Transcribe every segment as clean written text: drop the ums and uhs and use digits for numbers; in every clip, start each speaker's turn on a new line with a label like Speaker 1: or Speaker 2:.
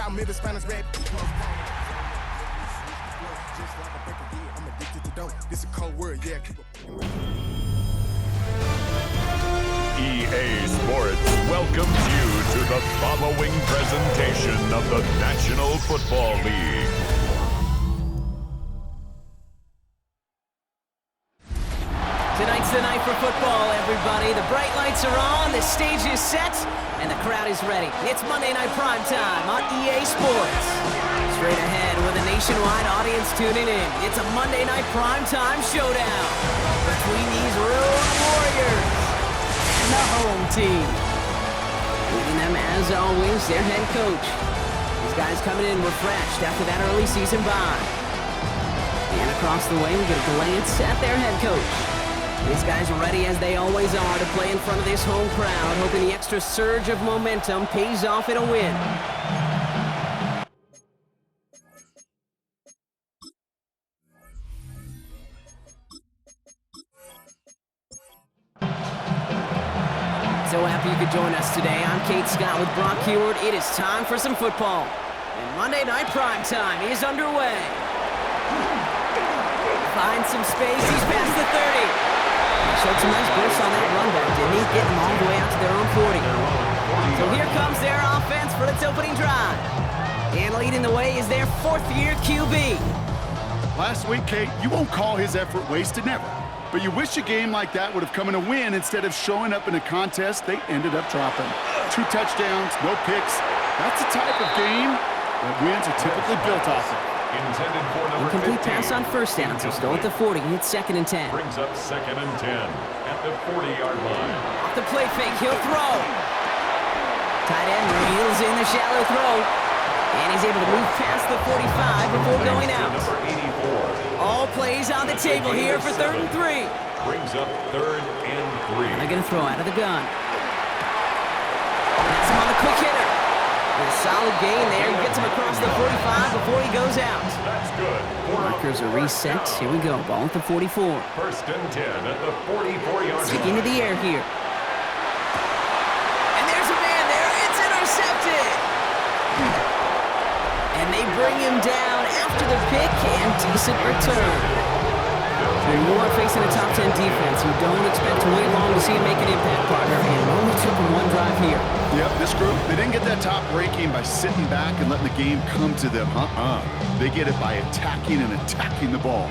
Speaker 1: out middle Spanish red. Just like a breaker, yeah, I'm addicted to dope. This a cold word, yeah.
Speaker 2: EA Sports welcomes you to the following presentation of the National Football League.
Speaker 3: Tonight's the night for football, everybody. The bright lights are on, the stage is set, and the crowd is ready. It's Monday Night Prime Time on EA Sports. Straight ahead with a nationwide audience tuning in, it's a Monday Night Prime Time showdown between these road warriors and the home team. Leading them, as always, their head coach. These guys coming in refreshed after that early season bye. And across the way, we get a glance at their head coach. These guys are ready, as they always are, to play in front of this home crowd, hoping the extra surge of momentum pays off in a win. So happy you could join us today. I'm Kate Scott with Brock Heward. It is time for some football. And Monday Night Prime Time is underway. Finds some space, he's past the 30. Showed some nice bursts on that run back, didn't he? Getting them all the way out to their own 40. So here comes their offense for its opening drive. And leading the way is their fourth-year QB.
Speaker 4: Last week, Kate, you won't call his effort wasted, never. But you wish a game like that would have come in a win instead of showing up in a contest they ended up dropping. 2 touchdowns, no picks. That's the type of game that wins are typically built off of.
Speaker 2: Intended for number
Speaker 3: Incomplete
Speaker 2: 15.
Speaker 3: pass on first down, so still at the 40. It's 2nd and 10.
Speaker 2: Brings up 2nd and 10 at the 40-yard line.
Speaker 3: Off the play fake, he'll throw. Tight end reels in the shallow throw. And he's able to move past the 45 before going out.
Speaker 2: Number 84.
Speaker 3: All plays on the table here for 3rd and 3.
Speaker 2: Brings up 3rd and 3.
Speaker 3: They're going to throw out of the gun. That's him on the quick hitter. With a solid gain there. He gets him across the 45 before he goes out.
Speaker 2: That's good.
Speaker 3: Markers are reset. Here we go. Ball at the 44.
Speaker 2: 1st and 10 at the 44-yard
Speaker 3: Stick
Speaker 2: line.
Speaker 3: into the air here. And there's a man there. It's intercepted. And they bring him down after the pick, and decent return. When you are facing a top 10 defense, you don't expect to wait long to see him make an impact, partner. And it only took him one drive here.
Speaker 4: Yep, this group, they didn't get that top breaking by sitting back and letting the game come to them. They get it by attacking and attacking the ball.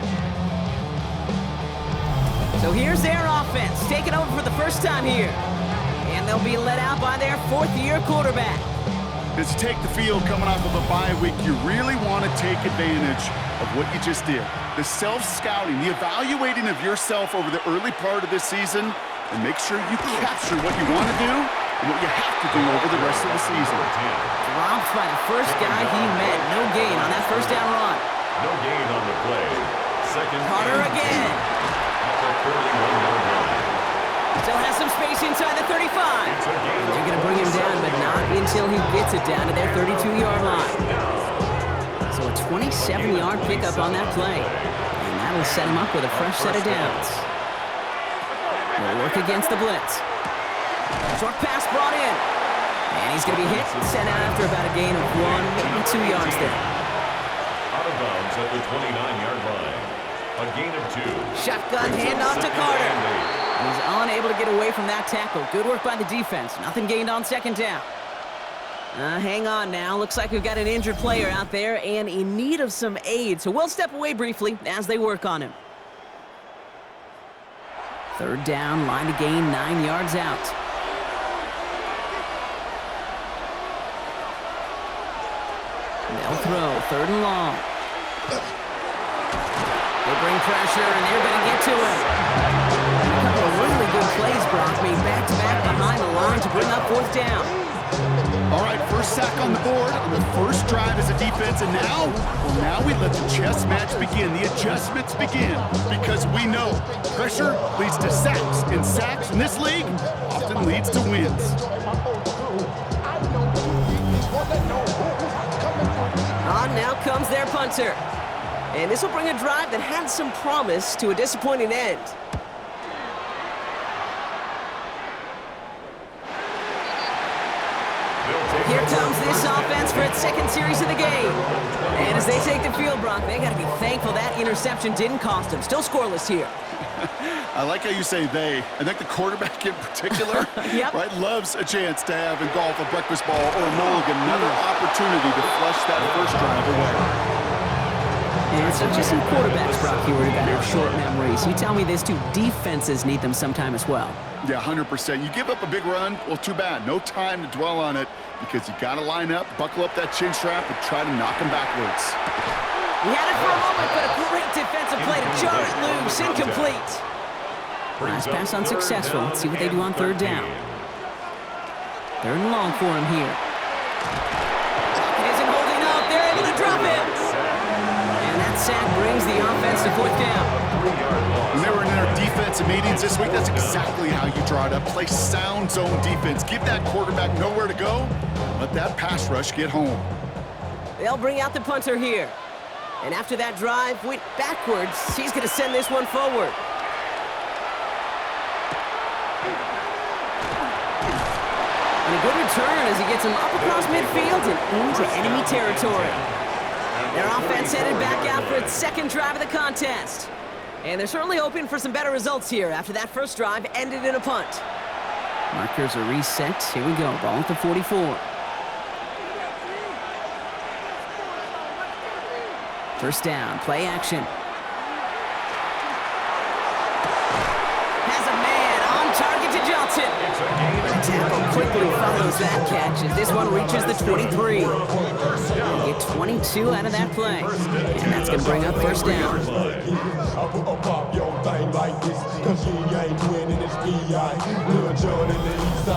Speaker 3: So here's their offense, taking over for the first time here. And they'll be led out by their 4th-year quarterback.
Speaker 4: As you take the field coming off of a bye week, you really want to take advantage of what you just did. The self-scouting, the evaluating of yourself over the early part of this season, and make sure you capture what you want to do and what you have to do over the rest of the season.
Speaker 3: Dropped by the first guy he met. No gain on that first down run.
Speaker 2: No gain on the play. 2nd
Speaker 3: Carter
Speaker 2: and 10
Speaker 3: again.
Speaker 2: at the 31-yard line.
Speaker 3: Still has some space inside the 35. They're going to bring him down, but not until he gets it down to their 32-yard line. So a 27-yard pickup on that play. And that'll set him up with a fresh set of downs. They'll work against the blitz. Short pass brought in. And he's going to be hit and sent out after about a gain of 1, maybe 2 yards there.
Speaker 2: Out of bounds at the 29-yard line. A gain of 2.
Speaker 3: Shotgun handoff to Carter. He's unable to get away from that tackle. Good work by the defense. Nothing gained on 2nd down. Hang on now. Looks like we've got an injured player out there and in need of some aid. So we'll step away briefly as they work on him. 3rd down, line to gain 9 yards out. They'll throw 3rd and long. They bring pressure and they're going to get to him. A couple of really good plays, Brock, made back-to-back behind the line to bring up 4th down.
Speaker 4: All right, first sack on the board on the first drive as a defense, and now we let the chess match begin, the adjustments begin, because we know pressure leads to sacks, and sacks in this league often leads to wins.
Speaker 3: On now comes their punter. And this will bring a drive that had some promise to a disappointing end. Here comes this offense points for its second series of the game. And as they take the field, Brock, they got to be thankful that interception didn't cost them. Still scoreless here.
Speaker 4: I like how you say they. I think the quarterback in particular
Speaker 3: Yep.
Speaker 4: right, loves a chance to have in golf a breakfast ball or a mulligan, another opportunity to flush that first drive away.
Speaker 3: And it's not just some quarterbacks, Brock, here who got to have short memories. You tell me these two defenses need them sometime as well.
Speaker 4: Yeah, 100%. You give up a big run, well, too bad. No time to dwell on it because you got to line up, buckle up that chin strap, and try to knock him backwards.
Speaker 3: He had it for a moment, but a great defensive play to jar it loose. Incomplete. Last pass unsuccessful. Let's see what they do on third down. Third and long for him here. It isn't holding up. They're able to drop him. And that sack brings the offense to fourth down.
Speaker 4: When they were in their defensive meetings this week, that's exactly how you draw it up. Play sound zone defense. Give that quarterback nowhere to go. Let that pass rush get home.
Speaker 3: They'll bring out the punter here. And after that drive went backwards, he's going to send this one forward. And a good return as he gets him up across midfield and into enemy territory. Their offense headed back out for its second drive of the contest. And they're certainly hoping for some better results here after that first drive ended in a punt. Markers are reset. Here we go. Ball at the 44. First down, play action. Has a man on target to Johnson. The tackle quickly follows that catch as this one reaches the 23. Get 22 out of that play. And that's going to bring up first down.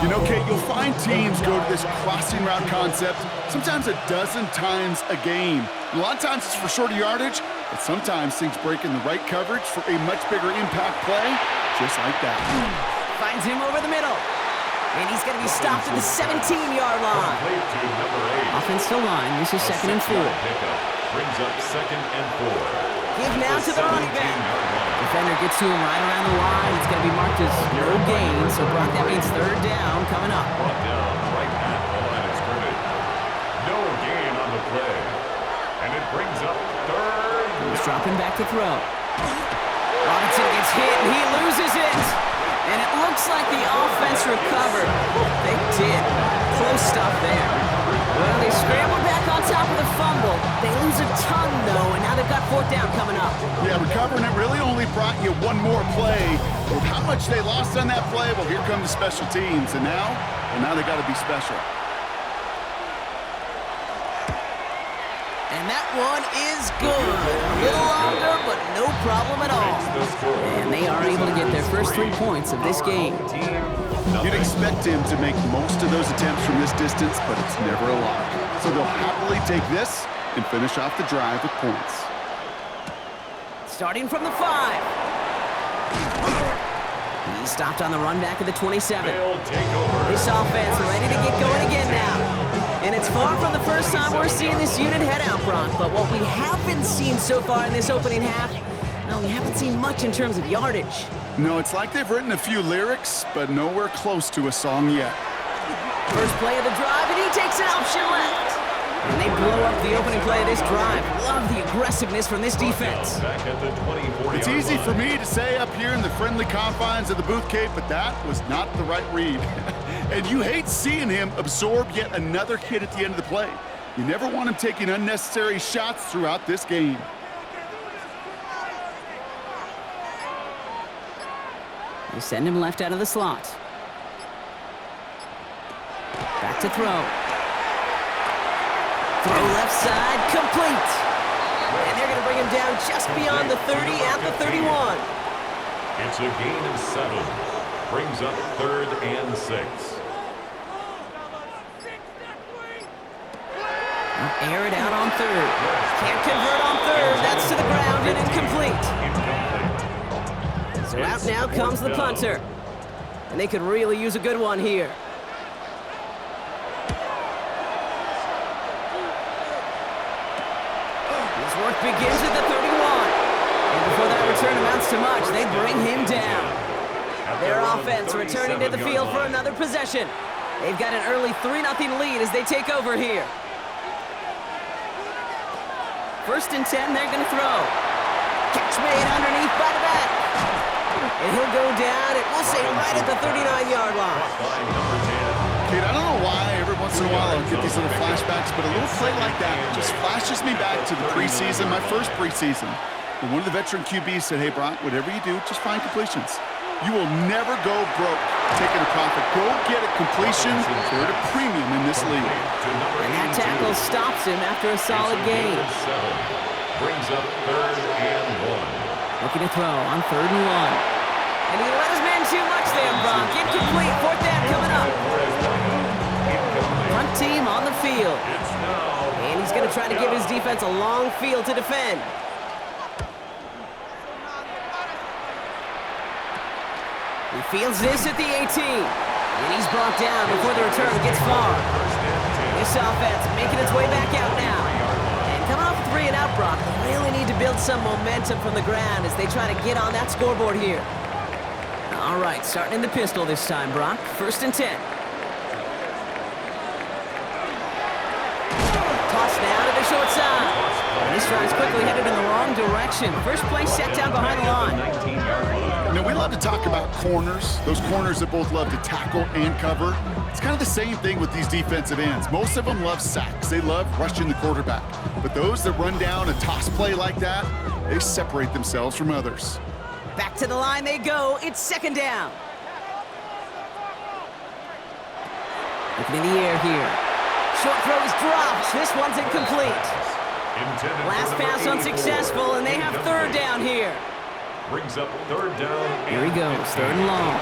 Speaker 4: You know, Kate, you'll find teams go to this crossing route concept sometimes a dozen times a game. A lot of times it's for shorter yardage, but sometimes things break in the right coverage for a much bigger impact play, just like that.
Speaker 3: Finds him over the middle. And he's going to be stopped at the 17-yard line. Offensive line, this is second and 4.
Speaker 2: Brings up second and 4.
Speaker 3: Give now to the running back. Defender gets to him right around the line. It's going to be marked as no gain, so Brock, that means third down coming up.
Speaker 2: Brought down right at the line of scrimmage. No gain on the play. And it brings up third.
Speaker 3: He's dropping back to throw. Robinson gets hit, and he loses it. And it looks like the offense recovered. They did. Close stuff there. Well, they scrambled back on top of the fumble. They lose a ton, though, and now they've got fourth down coming up.
Speaker 4: Yeah, recovering it really only brought you one more play. With how much they lost on that play, well, here come the special teams. And now they got to be special.
Speaker 3: And that one is good. A little longer, but no problem at all. And they are able to get their first 3 points of this game.
Speaker 4: You'd expect him to make most of those attempts from this distance, but it's never a lock. So they'll happily take this and finish off the drive with points.
Speaker 3: Starting from the 5. He stopped on the run back of the 27. This offense ready to get going again now. And it's far from the first time we're seeing this unit head out, Brock. But what we haven't seen so far in this opening half, well, we haven't seen much in terms of yardage.
Speaker 4: No, it's like they've written a few lyrics, but nowhere close to a song yet.
Speaker 3: First play of the drive, and he takes an option left. And they blow up the opening play of this drive. Love the aggressiveness from this defense.
Speaker 4: It's easy for me to say up here in the friendly confines of the booth, Kate, but that was not the right read. And you hate seeing him absorb yet another hit at the end of the play. You never want him taking unnecessary shots throughout this game.
Speaker 3: They send him left out of the slot. Back to throw. Throw left side, complete. And they're going to bring him down just beyond the 30 at the 31.
Speaker 2: It's a gain of 7. Brings up third and 6.
Speaker 3: Air it out on third. Can't convert on third. That's to the ground and incomplete. So out now comes the punter. And they could really use a good one here. His work begins at the 31. And before that return amounts to much, they bring him down. Their offense returning to the field for another possession. They've got an early 3-0 lead as they take over here. First and 10, they're going to throw. Catch made underneath by the back. And he'll go down, and we'll say right at the 39-yard line.
Speaker 4: Kate, I don't know why every once in a while I'll get these little flashbacks, but a little play like that just flashes me back to the preseason, my first preseason. And one of the veteran QBs said, hey, Brock, whatever you do, just find completions. You will never go broke taking a profit. Go get a completion. They're at a premium in this league.
Speaker 3: And that tackle stops him after a solid gain.
Speaker 2: Brings up 3rd and 1.
Speaker 3: Looking to throw on 3rd and 1. And he let his man too much there, Brock. Incomplete. 4th down coming up. Front team on the field. And he's going to try to give his defense a long field to defend. He fields this at the 18. And he's brought down before the return gets far. This offense making its way back out now. And coming off 3 and out, Brock, they really need to build some momentum from the ground as they try to get on that scoreboard here. All right, starting in the pistol this time, Brock. 1st and 10. Toss now to the short side. And this drive's quickly headed in the wrong direction. First play set down behind the line.
Speaker 4: Now, we love to talk about corners, those corners that both love to tackle and cover. It's kind of the same thing with these defensive ends. Most of them love sacks. They love rushing the quarterback. But those that run down a toss play like that, they separate themselves from others.
Speaker 3: Back to the line they go. It's 2nd down. Looking in the air here. Short throw is dropped. This one's incomplete. Last pass unsuccessful, and they have 3rd down here.
Speaker 2: Brings up 3rd down.
Speaker 3: Here he goes, 3rd and long.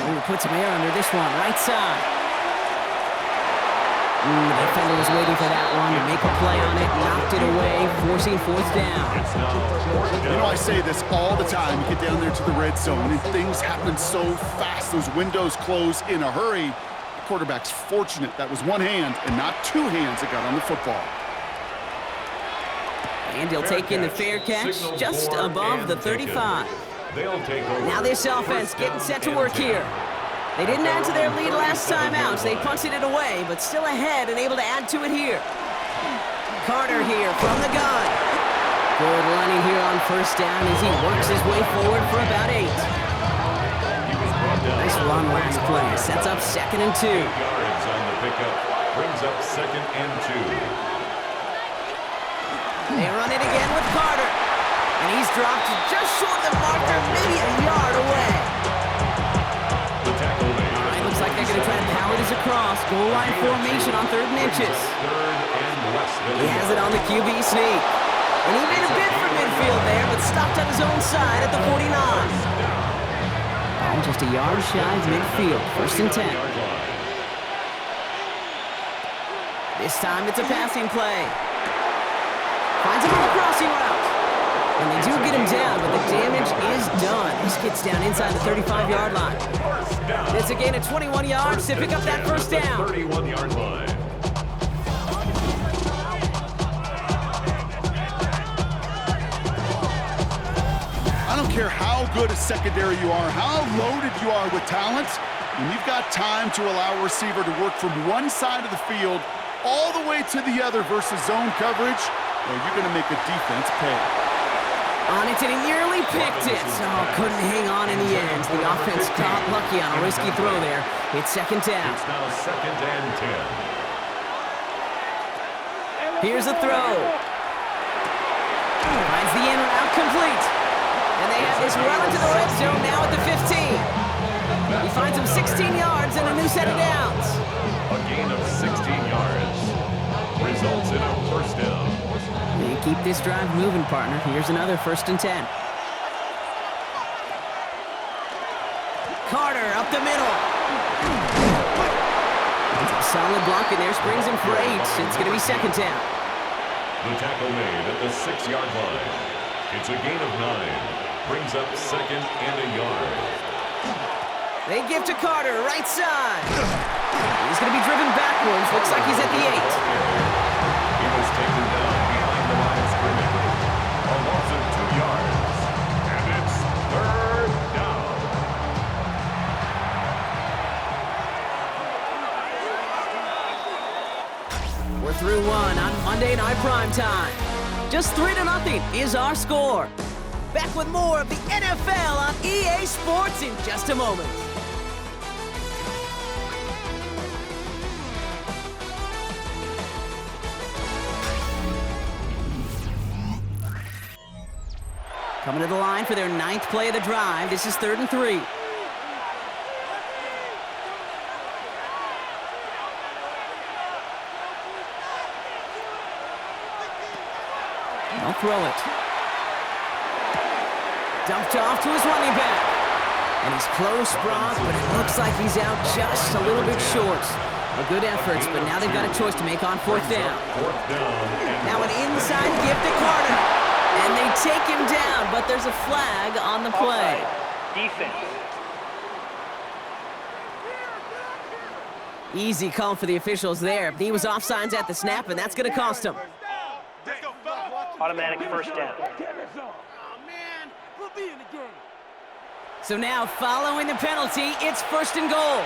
Speaker 3: Ooh, puts some air under this one, right side. The defender was waiting for that one to make a play on it, knocked it away, forcing 4th down.
Speaker 4: You know, I say this all the time. You get down there to the red zone, and things happen so fast. Those windows close in a hurry. The quarterback's fortunate that was one hand and not 2 hands that got on the football.
Speaker 3: And he'll take in the fair catch just above the 35. Now this offense getting set to work here. They didn't add to their lead last time out, so they punted it away, but still ahead and able to add to it here. Carter here from the gun. Good running here on 1st down as he works his way forward for about 8. Nice run last play. Sets up 2nd and 2.
Speaker 2: Yards on the pickup. Brings up 2nd and 2.
Speaker 3: They run it again with Carter. And he's dropped just short of the marker, maybe a yard away. All right, looks like they're going to try to power this across. Goal line formation on 3rd and inches. He has it on the QB sneak. And he made a bid for midfield there, but stopped on his own side at the 49. Ball just a yard shy of midfield. 1st and 10. This time it's a passing play. Finds him on the crossing route. And they do get him down, but the damage is done. This gets down inside the 35-yard line. It's a gain of 21 yards to pick up that 1st down.
Speaker 2: 31-yard line.
Speaker 4: I don't care how good a secondary you are, how loaded you are with talent, when you've got time to allow a receiver to work from one side of the field all the way to the other versus zone coverage, well, you're going to make a defense pay.
Speaker 3: On it, and he nearly picked it. Oh, couldn't hang on in the end. The offense got lucky on a risky throw there. It's 2nd down.
Speaker 2: It's now 2nd and 10.
Speaker 3: Here's a throw. Finds the in route complete. And they have this well into the red zone now at the 15. He finds him 16 yards and a new set of downs.
Speaker 2: A gain of 16 yards results in a 1st down.
Speaker 3: They keep this drive moving, partner. Here's another 1st and 10. Carter up the middle. Solid block in there, springs him for 8. It's going to be 2nd down.
Speaker 2: The tackle made at the 6-yard line. It's a gain of 9. Brings up 2nd and a yard.
Speaker 3: They give to Carter, right side. He's going to be driven backwards. Looks like he's at the 8.
Speaker 2: He was taken down behind the line of scrimmage. A loss of 2 yards. And it's 3rd down.
Speaker 3: We're 3 through one on Monday Night Primetime. Just 3-0 is our score. Back with more of the NFL on EA Sports in just a moment. Coming to the line for their 9th play of the drive. This is 3rd and 3. They'll throw it. Dumped off to his running back. And he's close, Brock, but it looks like he's out just a little bit short. A good efforts, but now they've got a choice to make on 4th down. Now an inside gift to Carter. And they take him down, but there's a flag on the play.
Speaker 5: Defense.
Speaker 3: Easy call for the officials there. He was offsides at the snap, and that's going to cost him.
Speaker 5: Automatic first down.
Speaker 3: So now, following the penalty, it's 1st and goal.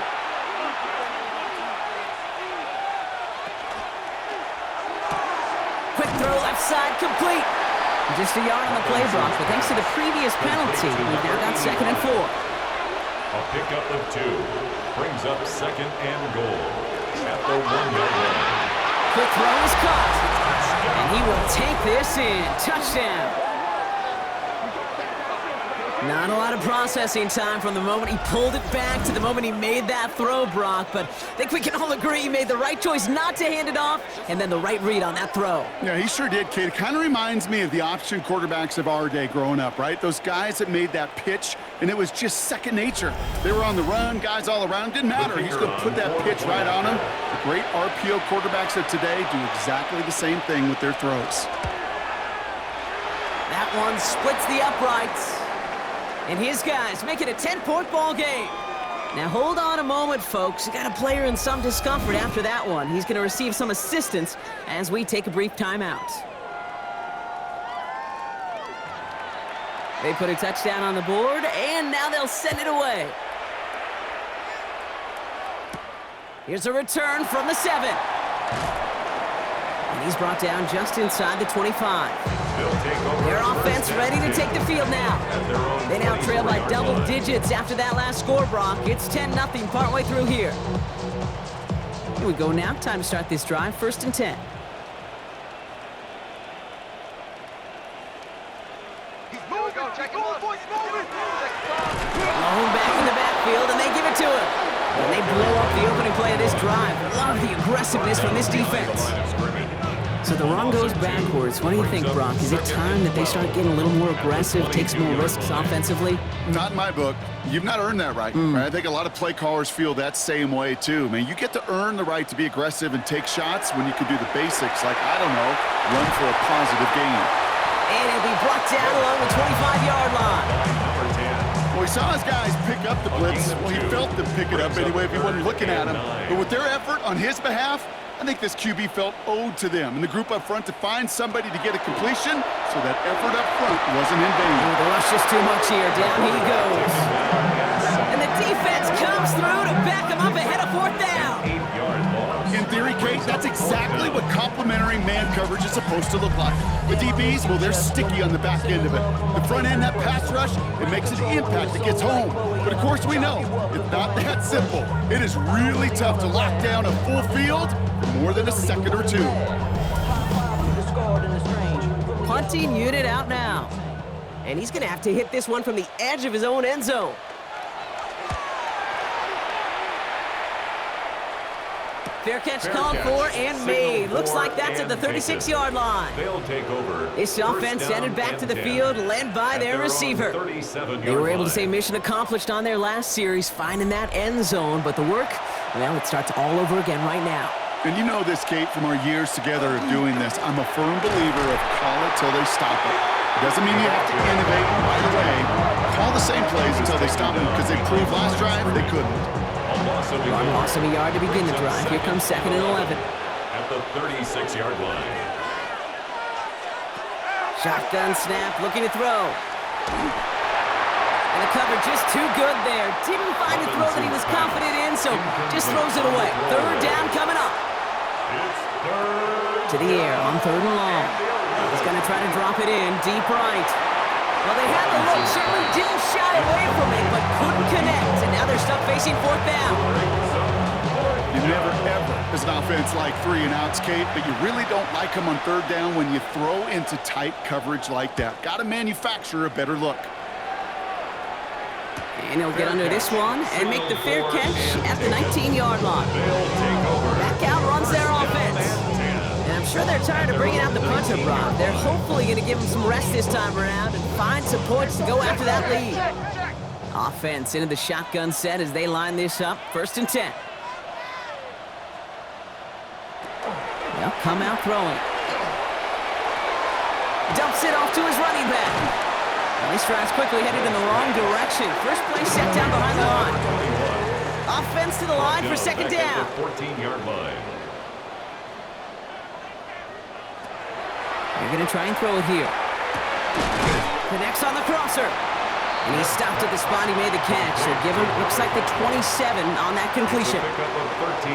Speaker 3: Quick throw left side, complete. Just a yard on the play, Brock, but thanks to the previous penalty, we've now got 2nd and 4.
Speaker 2: A pickup of 2 brings up 2nd and goal at the 1-yard line.
Speaker 3: Quick throw is caught, and he will take this in. Touchdown. Not a lot of processing time from the moment he pulled it back to the moment he made that throw, Brock, but I think we can all agree he made the right choice not to hand it off, and then the right read on that throw.
Speaker 4: Yeah, he sure did, kid. It kind of reminds me of the option quarterbacks of our day growing up, right? Those guys that made that pitch, and it was just second nature. They were on the run, guys all around. Didn't matter. He's going to put that pitch right on them. The great RPO quarterbacks of today do exactly the same thing with their throws.
Speaker 3: That one splits the uprights. And his guys make it a 10-point ball game. Now hold on a moment, folks. You got a player in some discomfort after that one. He's going to receive some assistance as we take a brief timeout. They put a touchdown on the board, and now they'll send it away. Here's a return from the 7. And he's brought down just inside the 25. Their offense ready to take the field now. They now trail by double digits after that last score, Brock. It's 10-0 partway through here. Here we go now. Time to start this drive. 1st and 10. Long back in the backfield, and they give it to him. And they blow up the opening play of this drive. Love the aggressiveness from this defense. So the run goes backwards. What do you think, Brock? Is it time that they start getting a little more aggressive, take some more risks offensively?
Speaker 4: Not in my book. You've not earned that right. I think a lot of play callers feel that same way, too. Man, you get to earn the right to be aggressive and take shots when you can do the basics, like, I don't know, run for a positive gain.
Speaker 3: And it'll be brought down along the 25-yard line.
Speaker 4: Well, he saw his guys pick up the blitz. Well, he felt them pick it up anyway if he wasn't looking at him. But with their effort on his behalf, I think this QB felt owed to them and the group up front to find somebody to get a completion, so that effort up front wasn't in vain.
Speaker 3: Oh, the rush just too much here. Down he goes. And the defense comes through to back him up ahead of 4th down.
Speaker 4: In theory, Kate, that's exactly what complementary man coverage is supposed to look like. The DBs, well, they're sticky on the back end of it. The front end, that pass rush, it makes an impact that gets home. But of course we know, it's not that simple. It is really tough to lock down a full field for more than a second or two.
Speaker 3: Punting unit out now. And he's going to have to hit this one from the edge of his own end zone. Fair catch called for and made. Looks like that's at the 36-yard line.
Speaker 2: They'll take over.
Speaker 3: This offense headed back to the field, led by their receiver. They were able to say mission accomplished on their last series, finding that end zone. But the work, well, it starts all over again right now.
Speaker 4: And you know this, Kate, from our years together of doing this. I'm a firm believer of call it till they stop it. It doesn't mean you have to innovate right away. Call the same plays until they stop them, because they proved last drive they couldn't.
Speaker 3: One loss of a yard to begin the drive. Here comes 2nd and 11.
Speaker 2: At the 36-yard line.
Speaker 3: Shotgun snap, looking to throw. And the cover just too good there. Didn't find a throw that he was confident in, so just throws it away. 3rd down coming up.
Speaker 2: It's 3rd
Speaker 3: To the air on 3rd and long. He's going to try to drop it in deep right. Well, they had the look, certainly didn't shy away from it, but couldn't connect. And now they're stuck facing 4th down.
Speaker 4: You never, ever, as an offense, like 3 and outs, Kate, but you really don't like them on 3rd down when you throw into tight coverage like that. Got to manufacture a better look.
Speaker 3: And he'll get under this one and make the fair catch at the 19-yard line. Back out runs their offense. And I'm sure they're tired of bringing out the punter, Brock. They're hopefully going to give him some rest this time around and find some points to go after that lead. Offense into the shotgun set as they line this up. 1st and 10. They'll come out throwing. Dumps it off to his running back. And this drive's quickly headed in the wrong direction. First play set down behind the line. Offense to the line for 2nd down.
Speaker 2: 14-yard line.
Speaker 3: They're going to try and throw it here. Connects on the crosser. And he stopped at the spot he made the catch. So give him, looks like the 27 on that completion.
Speaker 2: Pickup of 13.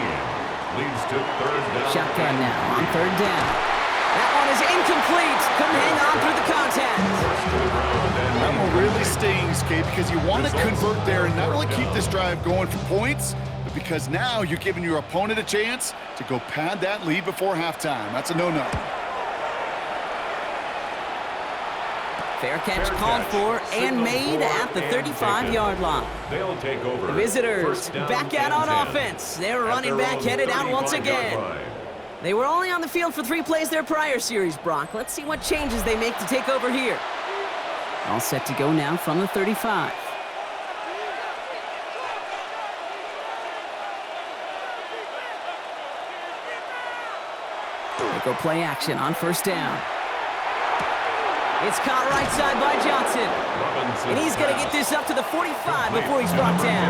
Speaker 2: Leads to 3rd down.
Speaker 3: Shotgun now on 3rd down. That one is incomplete. Couldn't hang on through the contact.
Speaker 4: That one really stings, Kate, because you want to convert there and not only keep this drive going for points, but because now you're giving your opponent a chance to go pad that lead before halftime. That's a no-no.
Speaker 3: Fair catch called for and made at the 35-yard line.
Speaker 2: They'll take over.
Speaker 3: The visitors back out on offense. Their running back headed out once again. They were only on the field for 3 plays their prior series, Brock. Let's see what changes they make to take over here. All set to go now from the 35. They go play action on 1st down. It's caught right side by Johnson. And he's going to get this up to the 45 before he's brought down.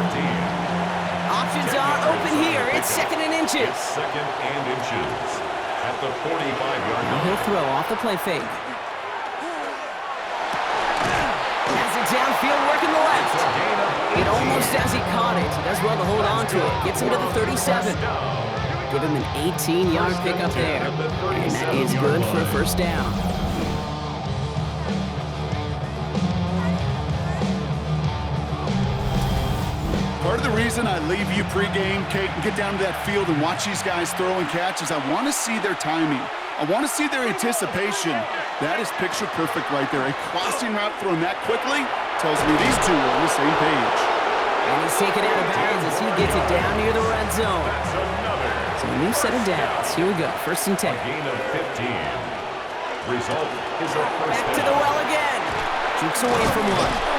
Speaker 3: Options are open here. It's 2nd and inches.
Speaker 2: It's 2nd and inches at the 45-yard line.
Speaker 3: He'll throw off the play fake. Has it downfield, working the left. It almost as he caught it. He does well to hold on to it. Gets him to the 37. Give him an 18-yard pickup there. And that is good for a 1st down.
Speaker 4: Part of the reason I leave you pregame, Kate, and get down to that field and watch these guys throw and catch is I want to see their timing. I want to see their anticipation. That is picture perfect right there. A crossing route thrown that quickly tells me these two are on the same page.
Speaker 3: And he's taken out of bounds as he gets it down near the red zone. So a new set of downs. Here we go. 1st and 10.
Speaker 2: Gain of 15. Result is a 1st
Speaker 3: Back to the well again. Jukes away from one.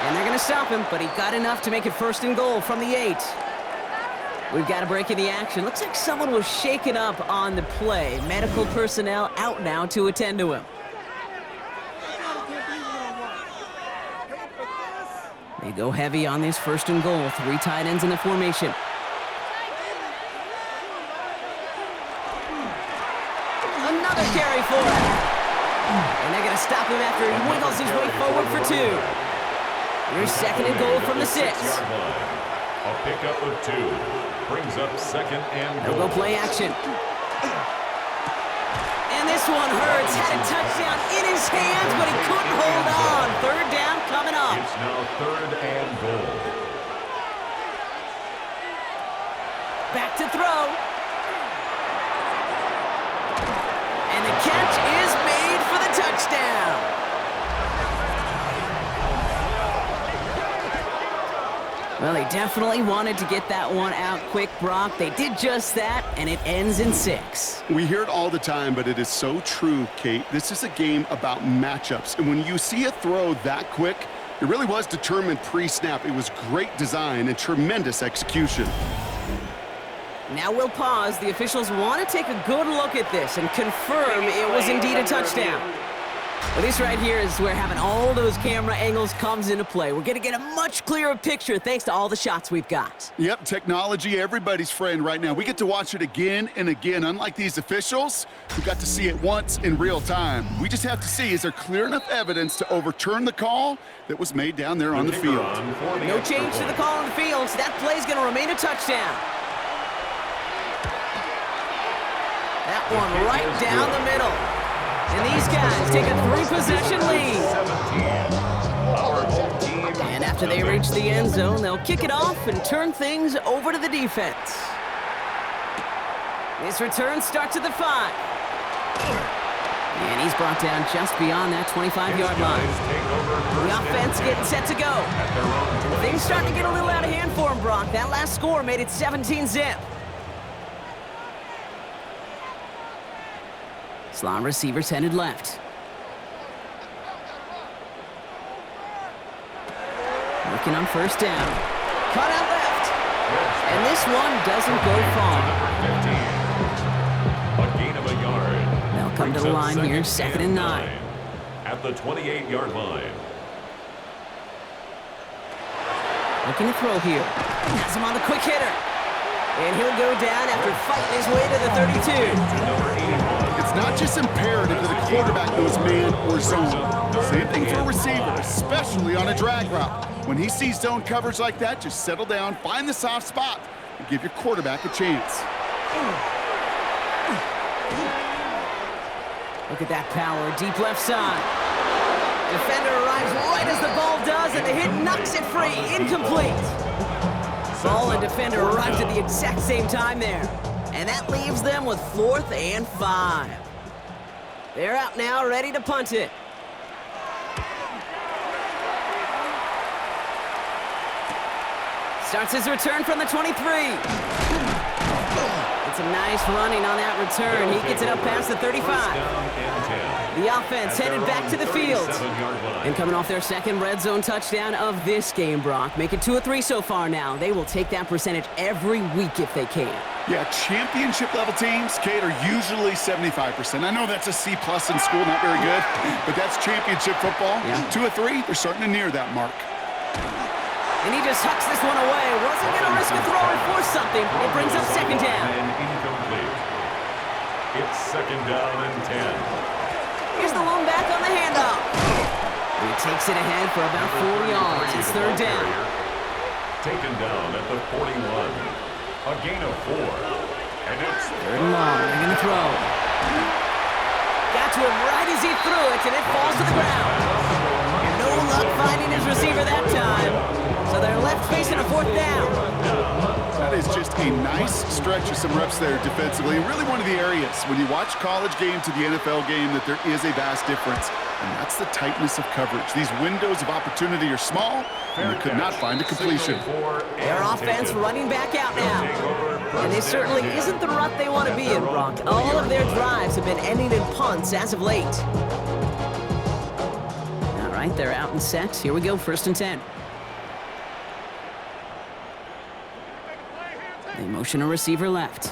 Speaker 3: And they're going to stop him, but he got enough to make it 1st and goal from the 8. We've got a break in the action. Looks like someone was shaken up on the play. Medical personnel out now to attend to him. They go heavy on this 1st and goal. 3 tight ends in the formation. Another carry for him. And they're going to stop him after he wiggles his way forward for 2. Here's 2nd and goal from the 6.
Speaker 2: A pickup of 2. Brings up 2nd and goal.
Speaker 3: They'll go play action. And this one hurts. Had a touchdown in his hands, but he couldn't hold on. 3rd down coming up.
Speaker 2: It's now 3rd and goal.
Speaker 3: Back to throw. And the catch is made for the touchdown. Well, they definitely wanted to get that one out quick, Brock. They did just that, and it ends in 6.
Speaker 4: We hear it all the time, but it is so true, Kate. This is a game about matchups. And when you see a throw that quick, it really was determined pre-snap. It was great design and tremendous execution.
Speaker 3: Now we'll pause. The officials want to take a good look at this and confirm it was indeed a touchdown. Well, this right here is where having all those camera angles comes into play. We're going to get a much clearer picture thanks to all the shots we've got.
Speaker 4: Yep, technology, everybody's friend right now. We get to watch it again and again. Unlike these officials, we got to see it once in real time. We just have to see, is there clear enough evidence to overturn the call that was made down there on the field?
Speaker 3: No change to the call on the field, so that play's going to remain a touchdown. That that one right down the middle. And these guys take a 3-possession lead. And after they reach the end zone, they'll kick it off and turn things over to the defense. This return starts at the 5. And he's brought down just beyond that 25-yard line. The offense getting set to go. And things starting to get a little out of hand for him, Brock. That last score made it 17-zip. Slot receivers headed left. Working on first down. Cut out left. And this one doesn't go far.
Speaker 2: A gain of a yard.
Speaker 3: They'll come to the line here, 2nd and 9.
Speaker 2: At the 28-yard line.
Speaker 3: Looking to throw here. Has him on the quick hitter. And he'll go down after fighting his way to the 32.
Speaker 4: It's not just imperative that a quarterback knows man or zone. Same thing for a receiver, especially on a drag route. When he sees zone coverage like that, just settle down, find the soft spot, and give your quarterback a chance.
Speaker 3: Look at that power, deep left side. Defender arrives right as the ball does, and the hit knocks it free, incomplete. Ball and defender arrives at the exact same time there. And that leaves them with 4th and 5. They're out now, ready to punt it. Starts his return from the 23. It's a nice running on that return. He gets it up past the 35. The offense headed back to the field. And coming off their second red zone touchdown of this game, Brock. Make it 2 of 3 so far now. They will take that percentage every week if they can.
Speaker 4: Yeah, championship level teams, Kate, are usually 75%. I know that's a C+ in school, not very good, but that's championship football.
Speaker 3: Yeah.
Speaker 4: 2 of 3, they're starting to near that mark.
Speaker 3: And he just hucks this one away. Wasn't going to risk a throw and force something. It brings up 2nd down.
Speaker 2: And incomplete. It's 2nd down and 10.
Speaker 3: Here's the lone back on the handoff. He takes it ahead for about 4 yards. It's 3rd down.
Speaker 2: Taken down at the 41. A gain of 4. And it's
Speaker 3: 3rd and long. They're going to throw. Got to him right as he threw it, and it falls to the ground. No luck finding his receiver that time. So they're left facing a 4th down.
Speaker 4: That is just a nice stretch of some reps there defensively. Really one of the areas when you watch college game to the NFL game that there is a vast difference. And that's the tightness of coverage. These windows of opportunity are small, and they could not find a completion.
Speaker 3: Their offense running back out now. And this certainly isn't the rut they want to be in, Brock. All of their drives have been ending in punts as of late. All right, they're out and set. Here we go, 1st and 10. They motion a receiver left.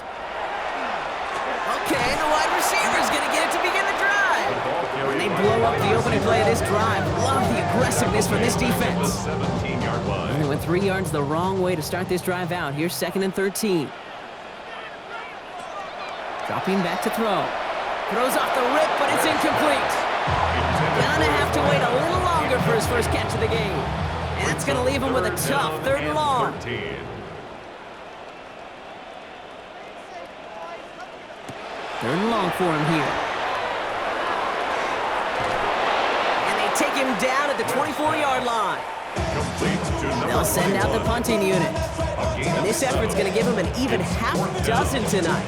Speaker 3: Okay, the wide receiver's going to get it to begin the drive. And they blow up the opening play of this drive. Love the aggressiveness from this defense. And they went 3 yards the wrong way to start this drive out. Here's 2nd and 13. Dropping back to throw. Throws off the rip, but it's incomplete. Gonna have to wait a little longer for his first catch of the game. And that's going to leave him with a tough 3rd and long. 3rd and long for him here. And they take him down at the 24-yard line. They'll send out the punting unit. And this effort's going to give him an even half dozen tonight.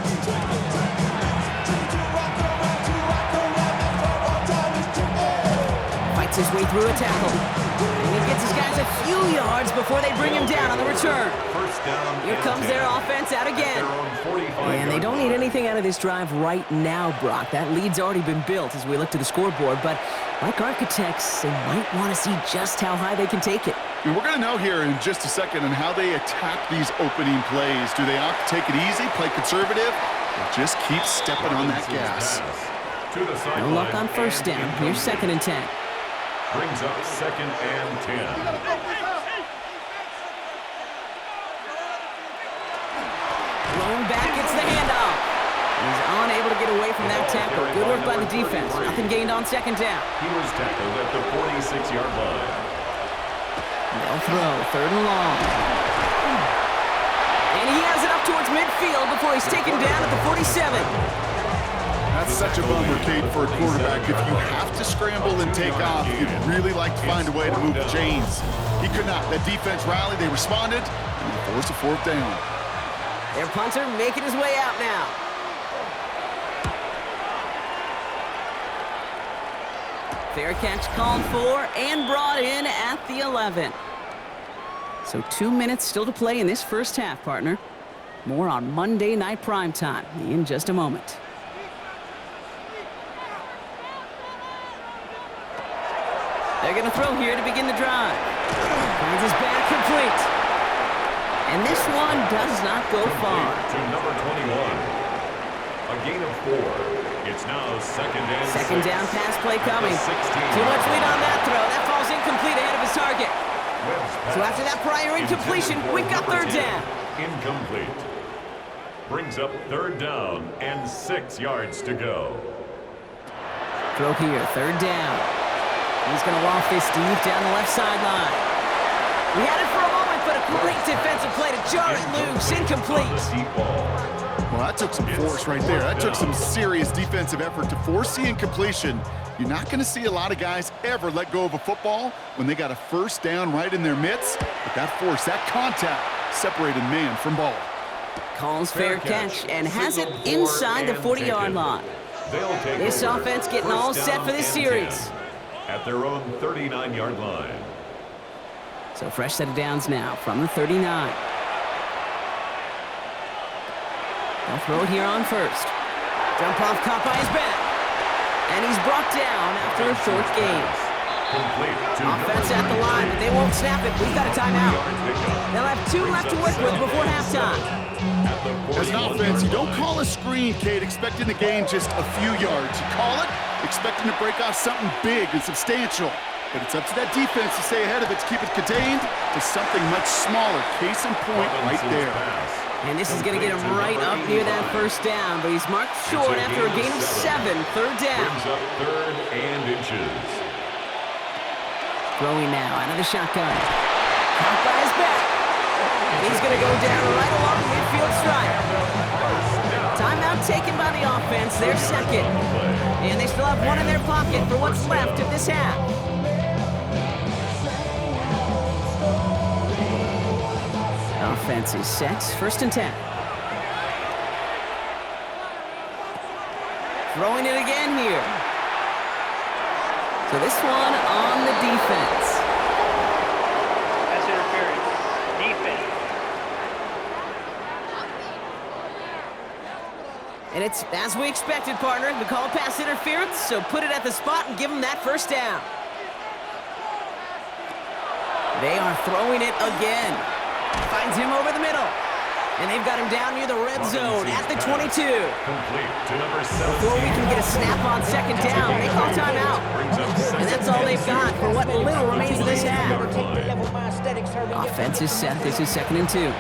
Speaker 3: Fights his way through a tackle. And he gets his guys a few yards before they bring him down on the return. Here comes their offense out again. And they don't need anything out of this drive right now, Brock. That lead's already been built as we look to the scoreboard. But like architects, they might want to see just how high they can take it.
Speaker 4: And we're going to know here in just a second on how they attack these opening plays. Do they opt to take it easy, play conservative, or just keep stepping on that gas?
Speaker 3: No luck on first down. Here's 2nd and 10.
Speaker 2: Brings up 2nd and 10.
Speaker 3: Lone back gets the handoff. He's unable to get away from that tackle. Good work by the defense. Nothing gained on 2nd down.
Speaker 2: He was tackled at the 46-yard line.
Speaker 3: They'll throw 3rd and long. And he has it up towards midfield before he's taken down at the 47.
Speaker 4: That's such a bummer, Kate, for a quarterback. If you have to scramble and take off, you'd really like to find a way to move the chains. He could not. That defense rallied, they responded, and they forced a fourth down.
Speaker 3: Their punter making his way out now. Fair catch called for and brought in at the 11. So 2 minutes still to play in this first half, partner. More on Monday Night Primetime in just a moment. They're going to throw here to begin the drive. Finds his back complete. And this one does not go far.
Speaker 2: To number 21. A gain of 4. It's now second and
Speaker 3: Second
Speaker 2: 6.
Speaker 3: down pass play coming.
Speaker 2: 16.
Speaker 3: Too much lead on that throw. That falls incomplete ahead of his target. So after that prior incompletion, we've got third down.
Speaker 2: Incomplete. Brings up third down and 6 yards to go.
Speaker 3: Throw here, third down. He's going to loft this deep down the left sideline. We had it for a moment, but a great defensive play to jar it loose. Incomplete.
Speaker 4: Well, that took some force right there. That took some serious defensive effort to force the incompletion. You're not going to see a lot of guys ever let go of a football when they got a first down right in their midst. But that force, that contact, separated man from ball.
Speaker 3: Calls fair catch and has it inside the 40-yard line. This offense getting all set for this series.
Speaker 2: At their own 39-yard line.
Speaker 3: So fresh set of downs now from the 39. They'll throw it here on first. Dump off caught by his back. And he's brought down after a short gain. Offense at the line, but they won't snap it. We've got a timeout. They'll have 2 left to work with before halftime.
Speaker 4: As an offense, you don't call a screen, Kate, expecting to gain just a few yards. You call it expecting to break off something big and substantial. But it's up to that defense to stay ahead of it, to keep it contained to something much smaller. Case in point right there.
Speaker 3: And this is going to get him right up near that first down, but he's marked short after a gain of 7, third down.
Speaker 2: Brings up third and inches.
Speaker 3: Throwing now out of the shotgun. Caught by his back. And he's going to go down right along the midfield stripe. Timeout taken by the offense, their second. And they still have one in their pocket for what's left of this half. Offense is set, first and 10. Throwing it again here. So this one on the defense.
Speaker 5: Pass interference. Defense.
Speaker 3: And it's as we expected, partner. We call pass interference, so put it at the spot and give them that first down. They are throwing it again. Finds him over the middle. And they've got him down near the red zone at the 22.
Speaker 2: Complete to number 17.
Speaker 3: Before we can get a snap on second down, they call timeout. And that's all they've got for what little remains of this half. Offense is set. This is second and 2.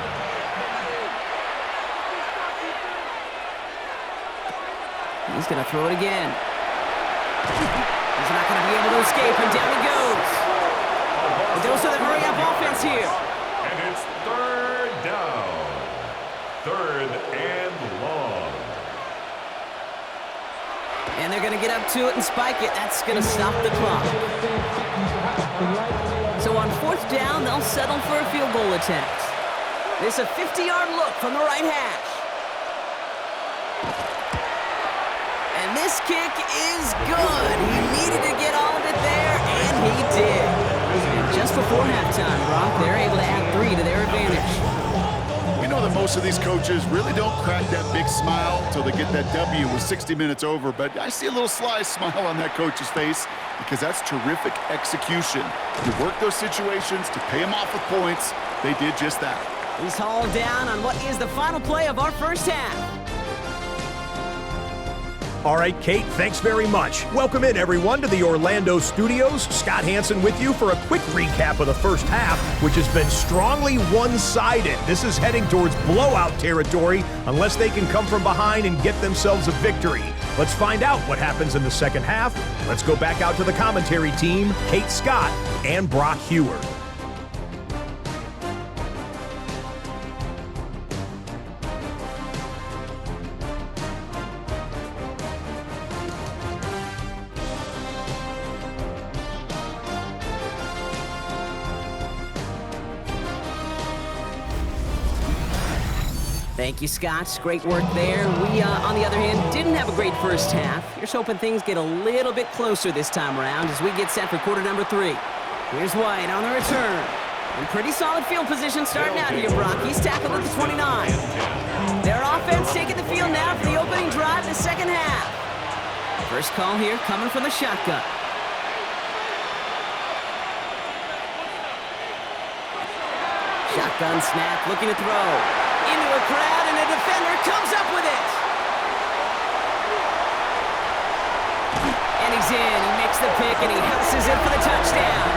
Speaker 3: He's going to throw it again. He's not going to be able to escape, and down he goes. But those are the hurry-up offense here.
Speaker 2: And it's third down. Third and long.
Speaker 3: And they're going to get up to it and spike it. That's going to stop the clock. So on fourth down, they'll settle for a field goal attempt. This a 50-yard look from the right hash. And this kick is good. He needed to get all of it there, and he did. And just before halftime, Brock, they're able to add 3 to their advantage.
Speaker 4: We know that most of these coaches really don't crack that big smile until they get that W with 60 minutes over, but I see a little sly smile on that coach's face because that's terrific execution. You work those situations to pay them off with points. They did just that.
Speaker 3: He's hauled down on what is the final play of our first half.
Speaker 6: All right, Kate, thanks very much. Welcome in, everyone, to the Orlando studios. Scott Hansen with you for a quick recap of the first half, which has been strongly one-sided. This is heading towards blowout territory unless they can come from behind and get themselves a victory. Let's find out what happens in the second half. Let's go back out to the commentary team, Kate Scott and Brock Hewer.
Speaker 3: Thank you, Scott. Great work there. We, on the other hand, didn't have a great first half. Here's hoping things get a little bit closer this time around as we get set for quarter number 3. Here's White on the return. In pretty solid field position starting out here, Brock. He's tackled at the 29. Their offense taking the field now for the opening drive in the second half. First call here coming from the shotgun. Shotgun snap, looking to throw. Into a crowd, and a defender comes up with it. And he's in. He makes the pick, and he houses it for the touchdown.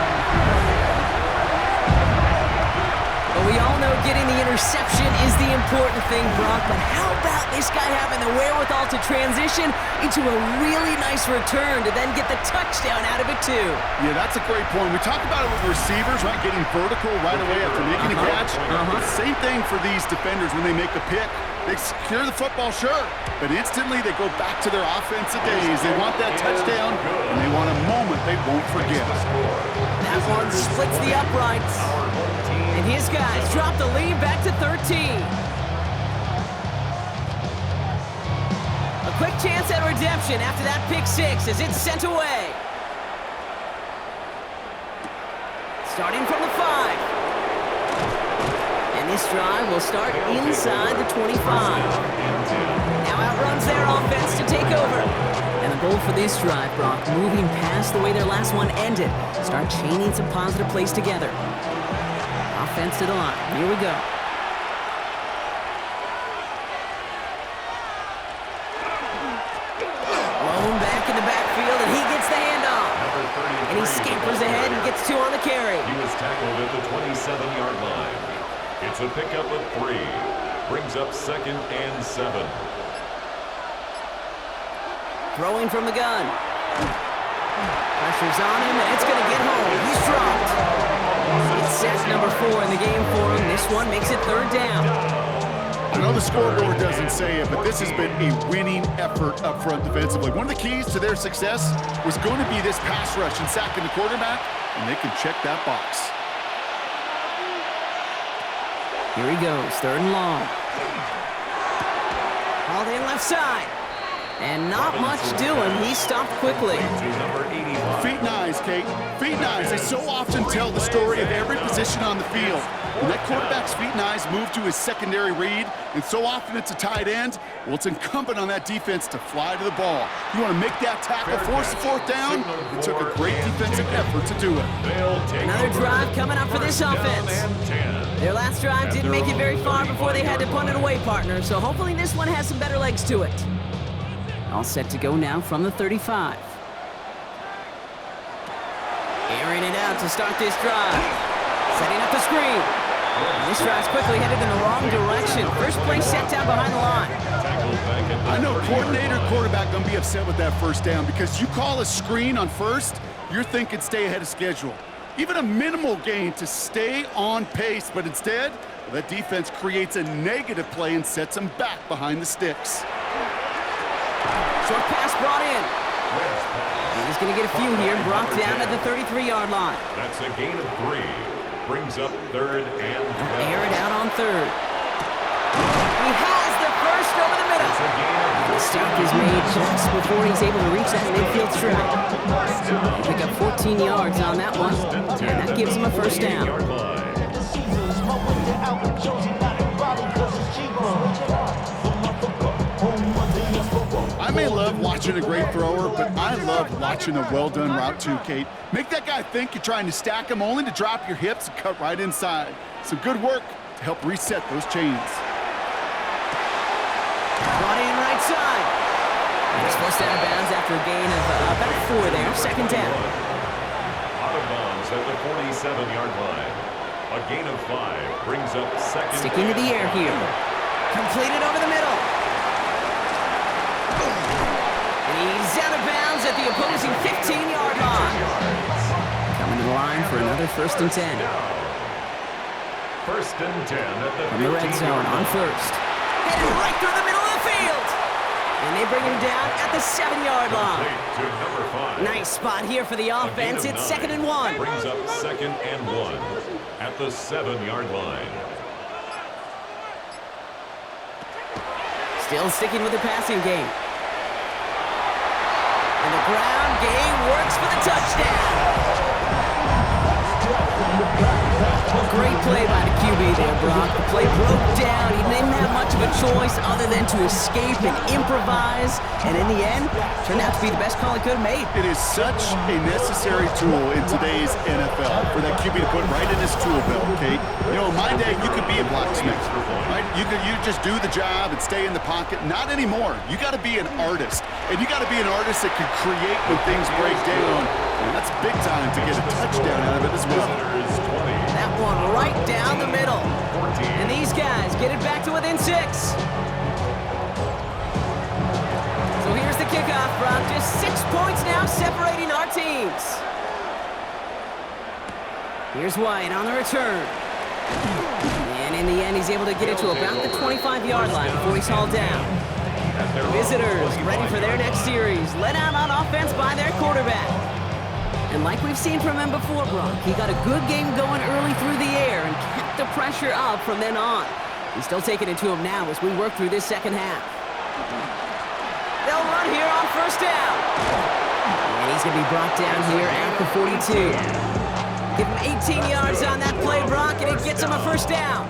Speaker 3: But we all know getting the interception is the important thing, Brock. But how about this guy having the wherewithal to transition into a really nice return to then get the touchdown out of it, too?
Speaker 4: Yeah, that's a great point. We talk about it with receivers, right? Getting vertical right away after making a catch. Same thing for these defenders when they make a pick. They secure the football, sure, but instantly they go back to their offensive days. They want that touchdown, and they want a moment they won't forget.
Speaker 3: That one splits the uprights. And his guys drop the lead back to 13. A quick chance at redemption after that pick 6 as it's sent away. Starting from the 5. And this drive will start inside the 25. Now outruns their offense to take over. And the goal for this drive, Brock, moving past the way their last one ended. Start chaining some positive plays together. Offense to the line. Here we go. Lone back in the backfield, and he gets the handoff. And he scampers ahead and gets 2 on the carry.
Speaker 2: He was tackled at the 27-yard line. It's a pickup of 3. Brings up 2nd and 7.
Speaker 3: Throwing from the gun. Pressure's on him, and it's going to get home. He's dropped. It's sack number 4 in the game for him. This one makes it 3rd down.
Speaker 4: I know the scoreboard doesn't say it, but this has been a winning effort up front defensively. One of the keys to their success was going to be this pass rush and sacking the quarterback, and they can check that box.
Speaker 3: Here he goes, 3rd and long. Hauled in left side. And not much doing. He stopped quickly.
Speaker 4: Feet and eyes, Kate. Feet and eyes. They so often tell the story of every position on the field. When that quarterback's feet and eyes move to his secondary read, and so often it's a tight end, well, it's incumbent on that defense to fly to the ball. You want to make that tackle, force the 4th down. It took a great defensive effort to do it.
Speaker 3: Another drive coming up for this offense. Their last drive didn't make it very far before they had to punt it away, partner, so hopefully this one has some better legs to it. All set to go now from the 35. Airing it out to start this drive. Setting up the screen. And this drive's quickly headed in the wrong direction. First play set down behind the line.
Speaker 4: I know coordinator quarterback going to be upset with that 1st down because you call a screen on 1st, you're thinking stay ahead of schedule. Even a minimal gain to stay on pace, but instead, that defense creates a negative play and sets them back behind the sticks.
Speaker 3: Short pass brought in. And he's going to get a few here, brought down at the 33-yard line.
Speaker 2: That's a gain of 3. Brings up 3rd and 12.
Speaker 3: Air it out on 3rd. He has the first over the middle. The stop is made just before he's able to reach that midfield stride. Pick up 14 yards on that one, and that gives him a 1st down.
Speaker 4: I may love watching a great thrower, but I love watching a well-done route too, Kate. Make that guy think you're trying to stack him only to drop your hips and cut right inside. Some good work to help reset those chains.
Speaker 3: Brought in right side. He's forced out of bounds after a gain of about 4 there. 2nd down.
Speaker 2: Out of bounds at the 47-yard line. A gain of 5 brings up 2nd.
Speaker 3: Sticking to the air here. Completed over the middle. He's out of bounds at the opposing 15-yard line. Coming to the line for another 1st and 10.
Speaker 2: 1st and 10 at the 15-yard line.
Speaker 3: From the red zone on 1st. Headed right through the middle of the field. And they bring him down at the 7-yard line.
Speaker 2: To number 5.
Speaker 3: Nice spot here for the offense. It's 2nd and 1.
Speaker 2: Brings up 2nd and 1 at the 7-yard line.
Speaker 3: Still sticking with the passing game. And the ground game works for the touchdown. Well, great play by the QB there, Brock. The play broke down. He didn't have much of a choice other than to escape and improvise. And in the end, turned out to be the best call he could have made.
Speaker 4: It is such a necessary tool in today's NFL for that QB to put right in his tool belt, okay? You know, in my day, you could be a blacksmith, right? You just do the job and stay in the pocket. Not anymore. You got to be an artist. And you got to be an artist that can create when things break down. And that's big time to get a touchdown out of it as well.
Speaker 3: That one right down the middle. And these guys get it back to within 6. So here's the kickoff, Brock. Just 6 points now separating our teams. Here's White on the return. And in the end, he's able to get it to about the 25-yard line before he's hauled down. Visitors ready for their next series. Led out on offense by their quarterback. And like we've seen from him before, Brock, he got a good game going early through the air and kept the pressure up from then on. He's still taking it to him now as we work through this second half. They'll run here on first down. And he's going to be brought down here at the 42. Give him 18 yards on that play, Brock, and it gets him a first down.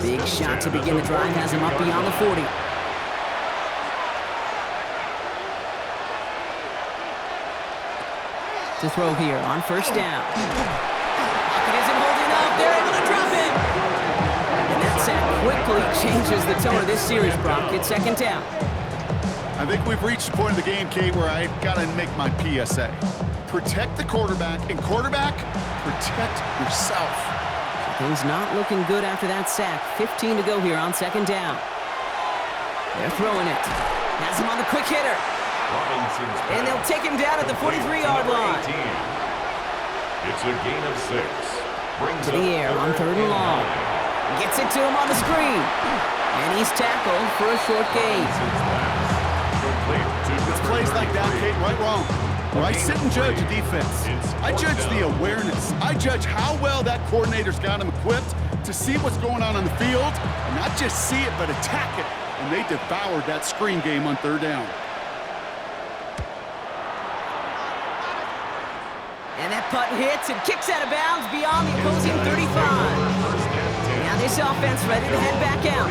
Speaker 3: Big shot to begin the drive has him up beyond the 40. To throw here on first down. Pocket isn't holding up. They're able to drop it. And that sack quickly changes the tone of this series, Brock. It's second down.
Speaker 4: I think we've reached the point of the game, Kate, where I got to make my PSA. Protect the quarterback, and quarterback, protect yourself.
Speaker 3: Things not looking good after that sack. 15 to go here on second down. They're throwing it. Has him on the quick hitter. And they'll take him down at the 43-yard line.
Speaker 2: It's a gain of 6.
Speaker 3: To the air on third and long. Gets it to him on the screen. And he's tackled for a short gain.
Speaker 4: It's plays like that, Kate, right wrong. Where I sit and judge a defense. I judge the awareness. I judge how well that coordinator's got him equipped to see what's going on the field, and not just see it, but attack it. And they devoured that screen game on third down.
Speaker 3: And that punt hits and kicks out of bounds beyond the opposing 35. Now this offense ready to head back out.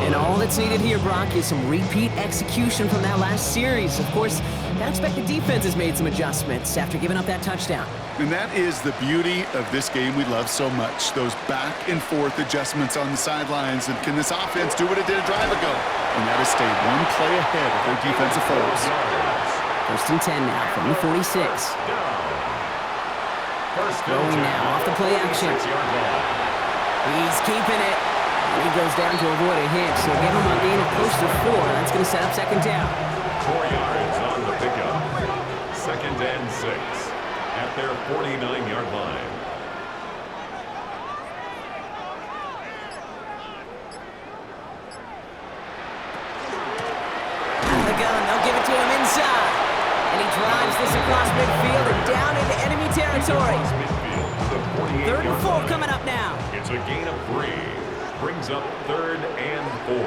Speaker 3: And all that's needed here, Brock, is some repeat execution from that last series. Of course, I expect the defense has made some adjustments after giving up that touchdown.
Speaker 4: And that is the beauty of this game we love so much. Those back and forth adjustments on the sidelines. And can this offense do what it did a drive ago? And that is stay one play ahead of their defensive foes.
Speaker 3: First and 10 now from the 46. Throwing now off the play action. He's keeping it. And he goes down to avoid a hit. So give him a gain of close to 4. That's going to set up second down.
Speaker 2: 4 yards on the pickup. Second and 6 at their 49-yard line.
Speaker 3: The gun, they'll give it to him inside. And he drives this across midfield and down into enemy territory. Third and 4 coming up now.
Speaker 2: It's a gain of 3. Brings up third and 4.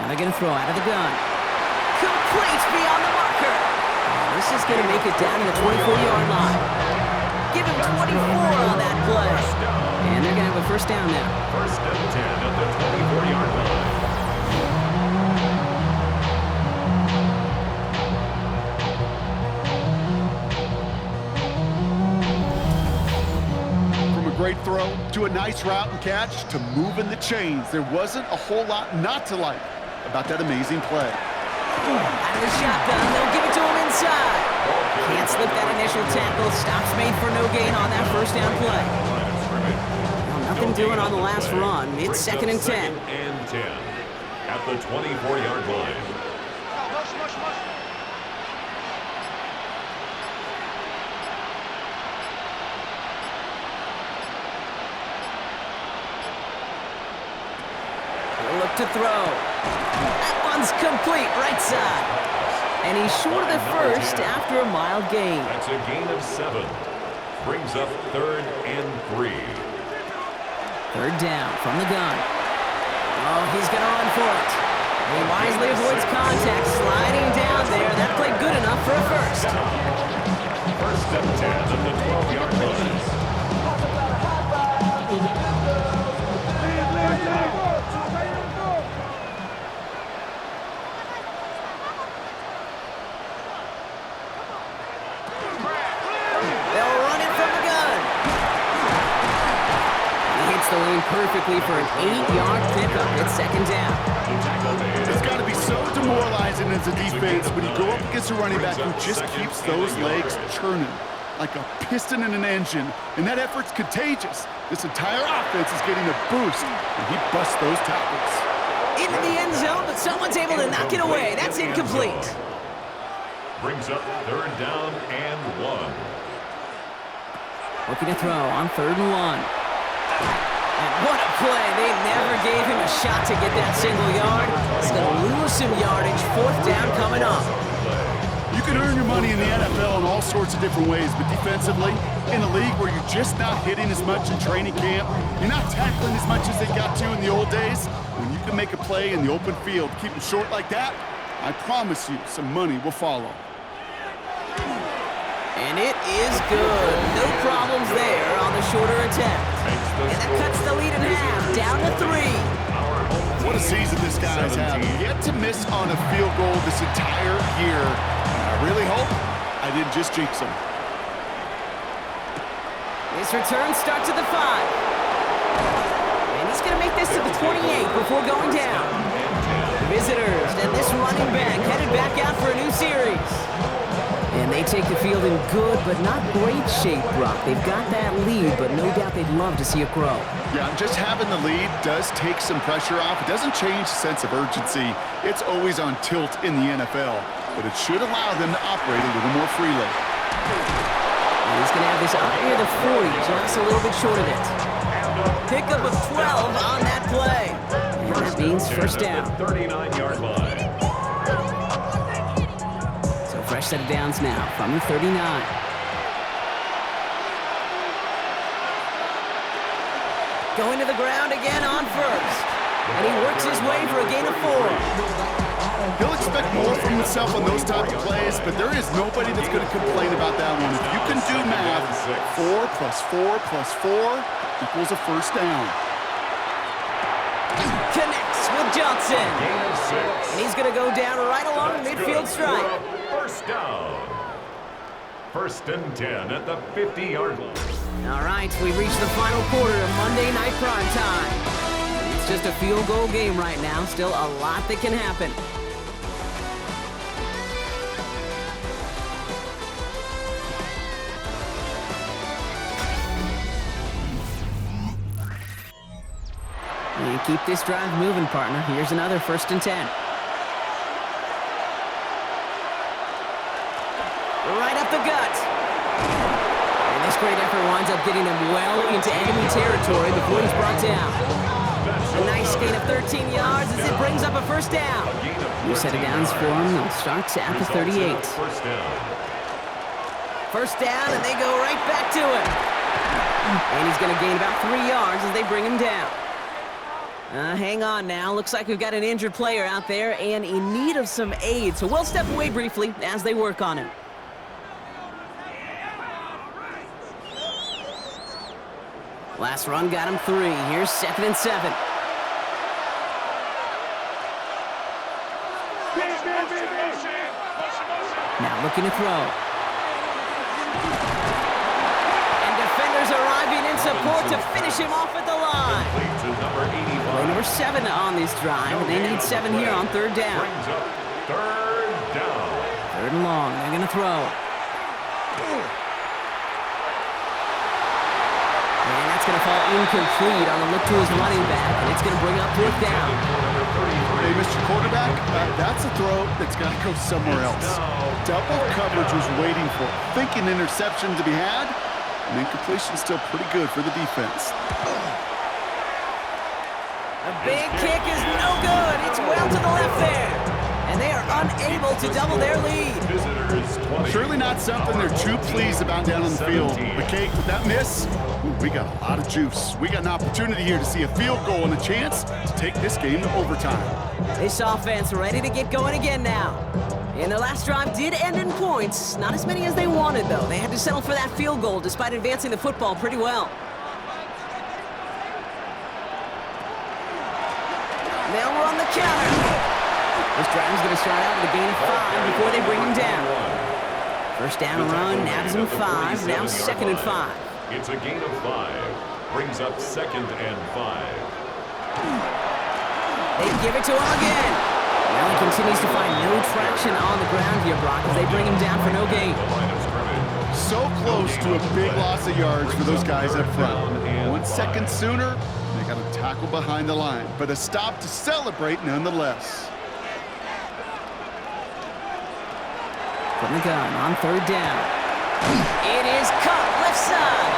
Speaker 3: Now they're going to throw out of the gun. Complete beyond the marker. This is going to make it down to the 24-yard line. Give him 24 on that play. And they're going to have a first down now.
Speaker 2: First and 10 at the 24-yard line.
Speaker 4: Great throw to a nice route and catch to moving the chains. There wasn't a whole lot not to like about that amazing play.
Speaker 3: Out of the shotgun, they'll give it to him inside. Can't slip that initial tackle. Stops made for no gain on that first down play. Well, nothing doing on the last run. It's second and 10.
Speaker 2: Second and 10 at the 24-yard line.
Speaker 3: Look to throw. That one's complete, right side. And he's short of the first after a mild gain.
Speaker 2: That's a gain of 7. Brings up third and 3.
Speaker 3: Third down from the gun. Oh, he's going to run for it. He wisely avoids contact, sliding down there. That played good enough for a first.
Speaker 2: First and 10 at the 12-yard line.
Speaker 3: They'll run it from the gun. He hits the lane perfectly for an 8-yard pickup. It's second down.
Speaker 4: It's got to be so demoralizing as a defense when you go up against a running back who just keeps those legs churning like a piston in an engine, and that effort's contagious. This entire offense is getting a boost, and he busts those tackles.
Speaker 3: Into the end zone, but someone's able to knock it away. That's incomplete.
Speaker 2: Brings up third down and 1.
Speaker 3: Looking to throw on 3rd and 1. And what a play. They never gave him a shot to get that single yard. He's going to lose some yardage. 4th down coming up.
Speaker 4: You can earn your money in the NFL in all sorts of different ways, but defensively, in a league where you're just not hitting as much in training camp, you're not tackling as much as they got to in the old days, when you can make a play in the open field, keep them short like that, I promise you some money will follow.
Speaker 3: And it is good. No problems there on the shorter attempt. And that cuts the lead in half, down to 3.
Speaker 4: What a season this guy's having. Yet to miss on a field goal this entire year. I really hope I didn't just jinx him.
Speaker 3: His return starts at the 5. And he's going to make this to the 28 before going down. Visitors, and this running back headed back out for a new series. And they take the field in good but not great shape, Brock. They've got that lead, but no doubt they'd love to see it grow.
Speaker 4: Yeah, just having the lead does take some pressure off. It doesn't change the sense of urgency. It's always on tilt in the NFL, but it should allow them to operate a little more freely.
Speaker 3: And he's going to have this up near the 40, just a little bit short of it. Pickup of 12 on that play. And that means first down.
Speaker 2: 39-yard line.
Speaker 3: Fresh set of downs now from the 39. Going to the ground again on first. And he works his way for a gain of 4.
Speaker 4: He'll expect more from himself on those type of plays, but there is nobody that's going to complain about that one. If you can do math, 4 plus 4 plus 4 equals a first down.
Speaker 3: Connects with Johnson. And he's going to go down right along the midfield stripe.
Speaker 2: First down. First and 10 at the 50-yard line.
Speaker 3: All right, we reached the final quarter of Monday Night Prime Time. It's just a field goal game right now. Still a lot that can happen. You keep this drive moving, partner. Here's another first and 10. Right up the gut. And this great effort winds up getting him well into enemy territory before he's brought down. A nice gain of 13 yards as it brings up a first down. New set of downs for him. He'll start at the 38. First down, and they go right back to him. And he's going to gain about 3 yards as they bring him down. Hang on now. Looks like we've got an injured player out there and in need of some aid. So we'll step away briefly as they work on him. Last run got him 3. Here's 2nd and 7. Now looking to throw. And defenders arriving in support to finish him off at the line. Play number 7 on this drive, and they need 7 here on 3rd down.
Speaker 2: Third down.
Speaker 3: 3rd and long. They're going to throw. And that's going to fall incomplete on the look to his running back, and it's going to bring up 4th down.
Speaker 4: Hey, Mr. Quarterback, that's a throw that's got to go somewhere else. Double coverage was waiting for it. Thinking interception to be had, and incompletion still pretty good for the defense.
Speaker 3: A big kick is no good. It's well to the left there. And they are unable to double their lead.
Speaker 4: Surely not something they're too pleased about down on the field. But Kate, with that miss, Ooh, we got a lot of juice. We got an opportunity here to see a field goal and a chance to take this game to overtime.
Speaker 3: This offense ready to get going again now. And their last drive did end in points. Not as many as they wanted, though. They had to settle for that field goal despite advancing the football pretty well. They'll run the counter. This drive is going to start out with a gain of 5 before they bring him down. First down run, nabs him 5, now 2nd and 5.
Speaker 2: It's a gain of 5. Brings up 2nd and 5.
Speaker 3: They give it to him again. Well, he continues to find no traction on the ground here, Brock, as they bring him down for no gain.
Speaker 4: So close to a big loss of yards for those guys up front. 1 second sooner, they got a tackle behind the line, but a stop to celebrate nonetheless.
Speaker 3: From the gun on 3rd down. It is cut left side.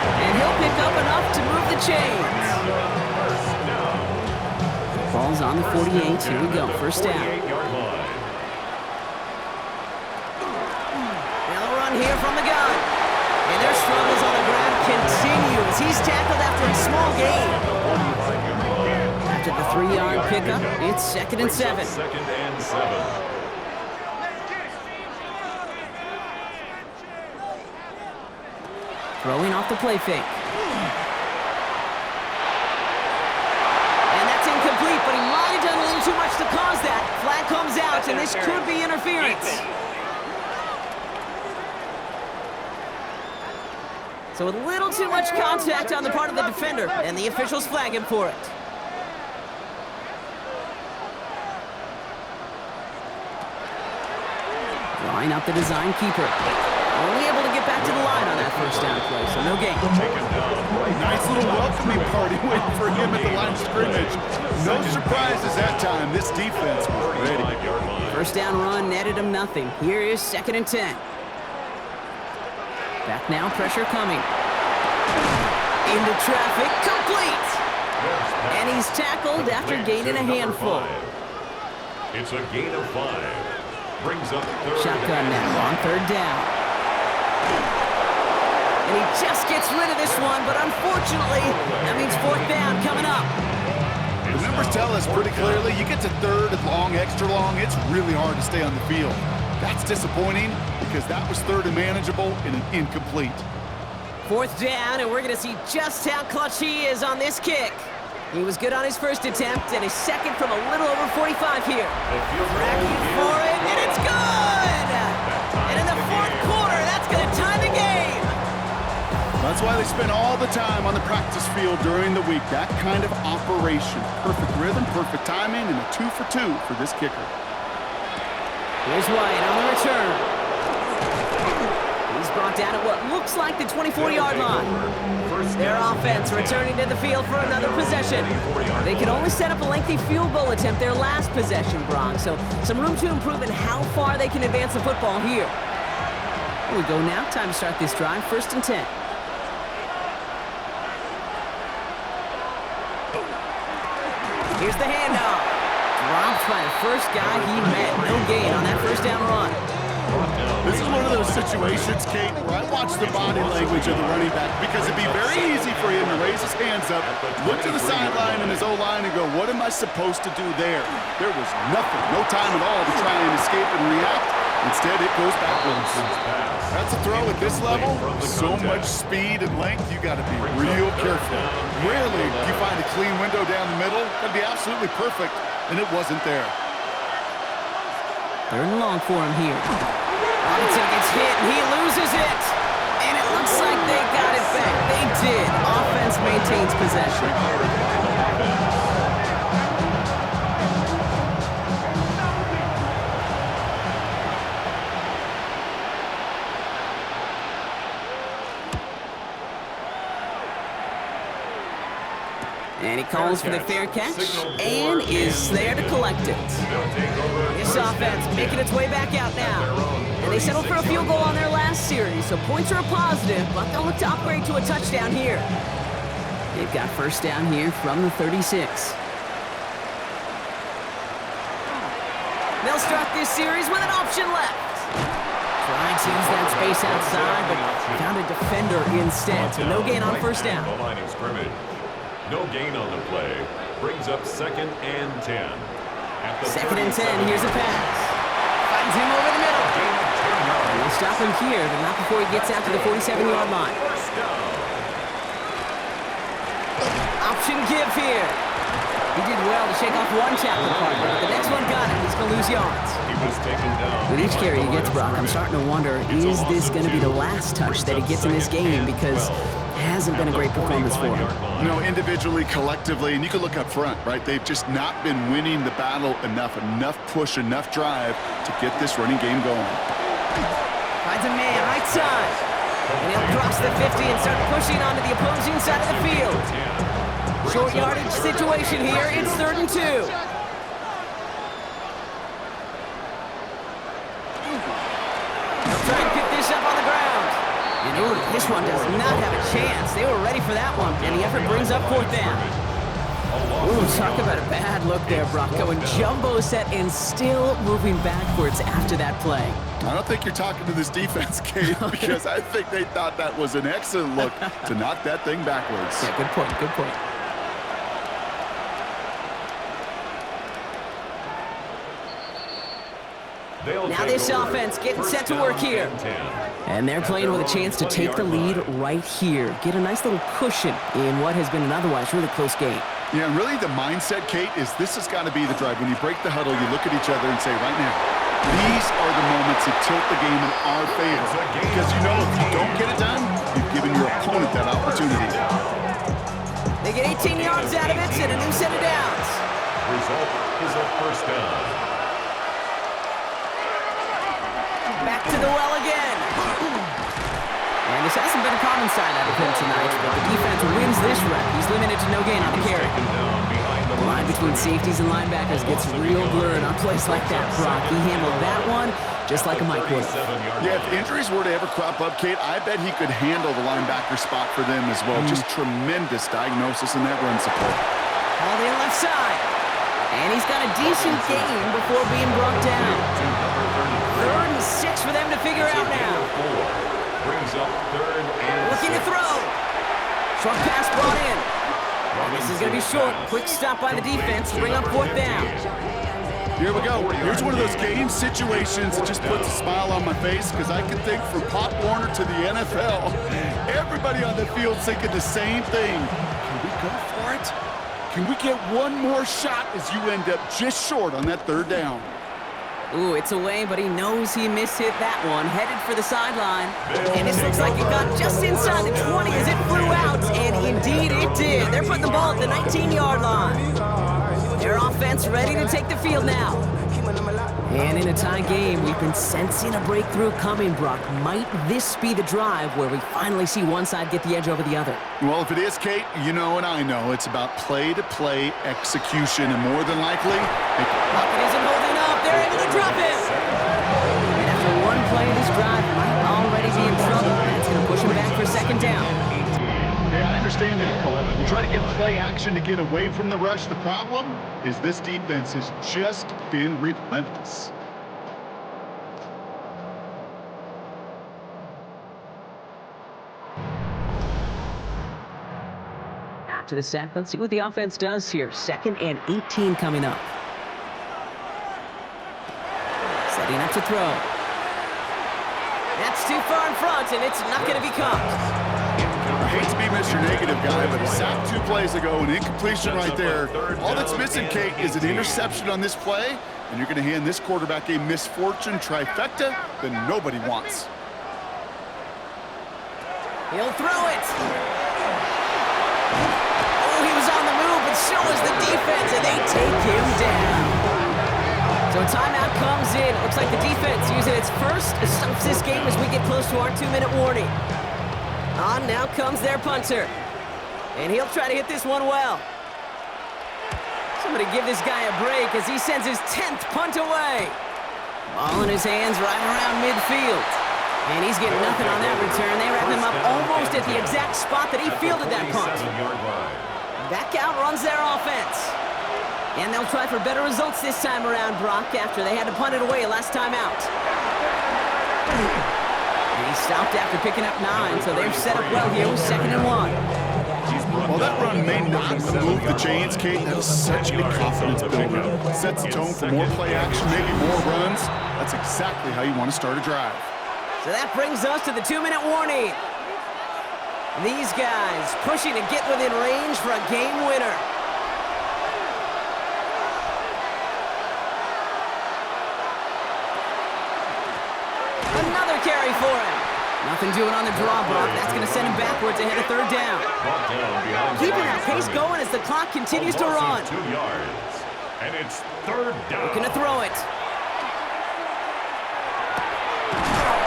Speaker 3: And he'll pick up enough to move the chains. Ball's on the 48. Here we go. First down. They'll run here from the gun. And their struggles on the ground continue as he's tackled after a small gain. After the 3-yard pickup, it's 2nd and 7.
Speaker 2: 2nd and 7.
Speaker 3: Throwing off the play fake. And that's incomplete, but he might have done a little too much to cause that. Flag comes out, and this could be interference. So a little too much contact on the part of the defender, and the officials flag him for it. Drawing up the design keeper. Only able to get back to the line on that first down play, so no gain.
Speaker 4: Nice little welcoming party waiting for him at the line of scrimmage. No surprises that time. This defense was ready.
Speaker 3: First down run netted him nothing. Here is 2nd and 10. Back now, pressure coming. Into traffic, complete! And he's tackled after gaining a handful.
Speaker 2: It's a gain of 5. Brings up 3rd.
Speaker 3: Shotgun now on 3rd down. And he just gets rid of this one, but unfortunately, that means 4th down coming up.
Speaker 4: The numbers tell us pretty clearly, you get to 3rd and long, extra long, it's really hard to stay on the field. That's disappointing because that was 3rd and manageable and an incomplete.
Speaker 3: 4th down, and we're going to see just how clutch he is on this kick. He was good on his first attempt, and his second from a little over 45 here. Tracking for it, and it's good! And in the 4th quarter, that's going to tie the game.
Speaker 4: That's why they spend all the time on the practice field during the week. That kind of operation. Perfect rhythm, perfect timing, and a 2 for 2 for this kicker.
Speaker 3: Here's White on the return. He's brought down at what looks like the 24-yard line. Their offense returning to the field for another possession. They could only set up a lengthy field goal attempt their last possession, Brock. So some room to improve in how far they can advance the football here. Here we go now. Time to start this drive. 1st and 10. Here's the handoff. Dropped by the first guy he met. No gain on that first down run.
Speaker 4: This is one of those situations, Kate, where I watch the body language of the running back because it'd be very easy for him to raise his hands up, look to the sideline and his O-line and go, what am I supposed to do there? There was nothing, no time at all to try and escape and react. Instead, it goes backwards. That's a throw at this level. So much speed and length, you got to be real careful. Rarely do you find a clean window down the middle. That'd be absolutely perfect, and it wasn't there.
Speaker 3: 3rd and long for him here. Robinson gets hit, and he loses it. And it looks like they got it back. They did. Offense maintains possession. And he calls for the fair catch and is there to collect it. This offense making its way back out now. And they settled for a field goal on their last series, so points are a positive, but they'll look to upgrade to a touchdown here. They've got first down here from the 36. They'll start this series with an option left. Trying to use that space outside, but found a defender instead. So no gain on first down.
Speaker 2: The line of scrimmage. No gain on the play. Brings up 2nd and 10. At the
Speaker 3: 2nd and 10, here's a pass. Finds him over the middle. They'll stop him here, but not before he gets out to the 47-yard line.
Speaker 2: First down.
Speaker 3: Option give here. He did well to shake off one tackle partner, but the next one got him. He's going to lose yards.
Speaker 2: He was taken down.
Speaker 3: With each carry he gets, Brock, I'm starting to wonder, is this going to be the last touch that he gets in this game? Because it hasn't been a great performance for him.
Speaker 4: You know, individually, collectively, and you can look up front, right? They've just not been winning the battle enough push, enough drive to get this running game going.
Speaker 3: Finds a man right side. And he'll cross the 50 and start pushing onto the opposing side of the field. Short yardage situation here. It's 3rd and 2. They'll try and pick this up on the ground. And ooh, this one does not have a chance. They were ready for that one. And the effort brings up 4th down. Ooh, talk about a bad look there, Brock. Going jumbo set and still moving backwards after that play.
Speaker 4: I don't think you're talking to this defense, Kate, because I think they thought that was an excellent look to knock that thing backwards.
Speaker 3: Yeah, good point, good point. Now this offense getting set to work here. And they're playing with a chance to take the lead right here. Get a nice little cushion in what has been an otherwise really close game.
Speaker 4: Yeah, and really the mindset, Kate, is this has got to be the drive. When you break the huddle, you look at each other and say, right now, these are the moments that tilt the game in our favor. Because you know if you don't get it done, you've given your opponent that opportunity.
Speaker 3: They get 18 yards out of it and a new set of downs.
Speaker 2: Result is a first down.
Speaker 3: Back to the well again. And this hasn't been a common side out of him tonight, but the defense wins this rep. He's limited to no gain on the carry. The line between safeties and linebackers gets real blurred on plays like that, Brock. He handled that one just like a Mike would.
Speaker 4: Yeah, if injuries were to ever crop up, Kate, I bet he could handle the linebacker spot for them as well. Just tremendous diagnosis in that run support.
Speaker 3: All in left side. And he's got a decent gain before being brought down. 3rd and 6 for them to figure out now.
Speaker 2: Brings up 3rd and
Speaker 3: Looking to throw. Short pass brought in. This is going to be short. Quick stop by the defense to bring up 4th down.
Speaker 4: Here we go. Here's one of those game situations that just puts a smile on my face because I can think from Pop Warner to the NFL, everybody on the field thinking the same thing. Can we go for it? Can we get one more shot as you end up just short on that 3rd down?
Speaker 3: Ooh, it's away, but he knows he mishit that one. Headed for the sideline. And this looks like it got just inside the 20 as it flew out. And indeed it did. They're putting the ball at the 19-yard line. Their offense ready to take the field now. And in a tie game, we've been sensing a breakthrough coming, Brock. Might this be the drive where we finally see one side get the edge over the other?
Speaker 4: Well, if it is, Kate, you know and I know it's about play-to-play execution, and more than likely,
Speaker 3: Pocket isn't holding up. They're able to drop him. And after one play of this drive, he might already be in trouble. That's going to push him back for 2nd down.
Speaker 4: Yeah, I understand that, Cole. You try to get play action to get away from the rush. The problem is this defense has just been relentless.
Speaker 3: To the set. Let's see what the offense does here. 2nd and 18 coming up. Setting up to throw. That's too far in front, and it's not going to be caught.
Speaker 4: I hate to be Mr. Negative guy, but a sack 2 plays ago, an incompletion right there. All that's missing, Kate, is an interception on this play, and you're going to hand this quarterback a misfortune trifecta that nobody wants.
Speaker 3: He'll throw it. Oh, he was on the move, but so was the defense, and they take him down. So timeout comes in. Looks like the defense using its first stops this game as we get close to our 2-minute warning. On now comes their punter. And he'll try to hit this one well. Somebody give this guy a break as he sends his 10th punt away. Ball in his hands right around midfield. And he's getting nothing on that return. They wrap him up almost at the exact spot that he fielded that punt. Back out runs their offense. And they'll try for better results this time around, Brock, after they had to punt it away last time out. He stopped after picking up 9, so they're set up well here with 2nd and 1.
Speaker 4: Well, that run may not move the chains, Kate. That was such a confidence builder. Sets the tone for more play action, maybe more runs. That's exactly how you want to start a drive.
Speaker 3: So that brings us to the 2-minute warning. These guys pushing to get within range for a game winner. Another carry for him. Nothing doing on the draw block. That's going to send him backwards ahead of 3rd down. Keeping that pace going as the clock continues to run.
Speaker 2: 2 yards. And it's 3rd down.
Speaker 3: Looking to throw it.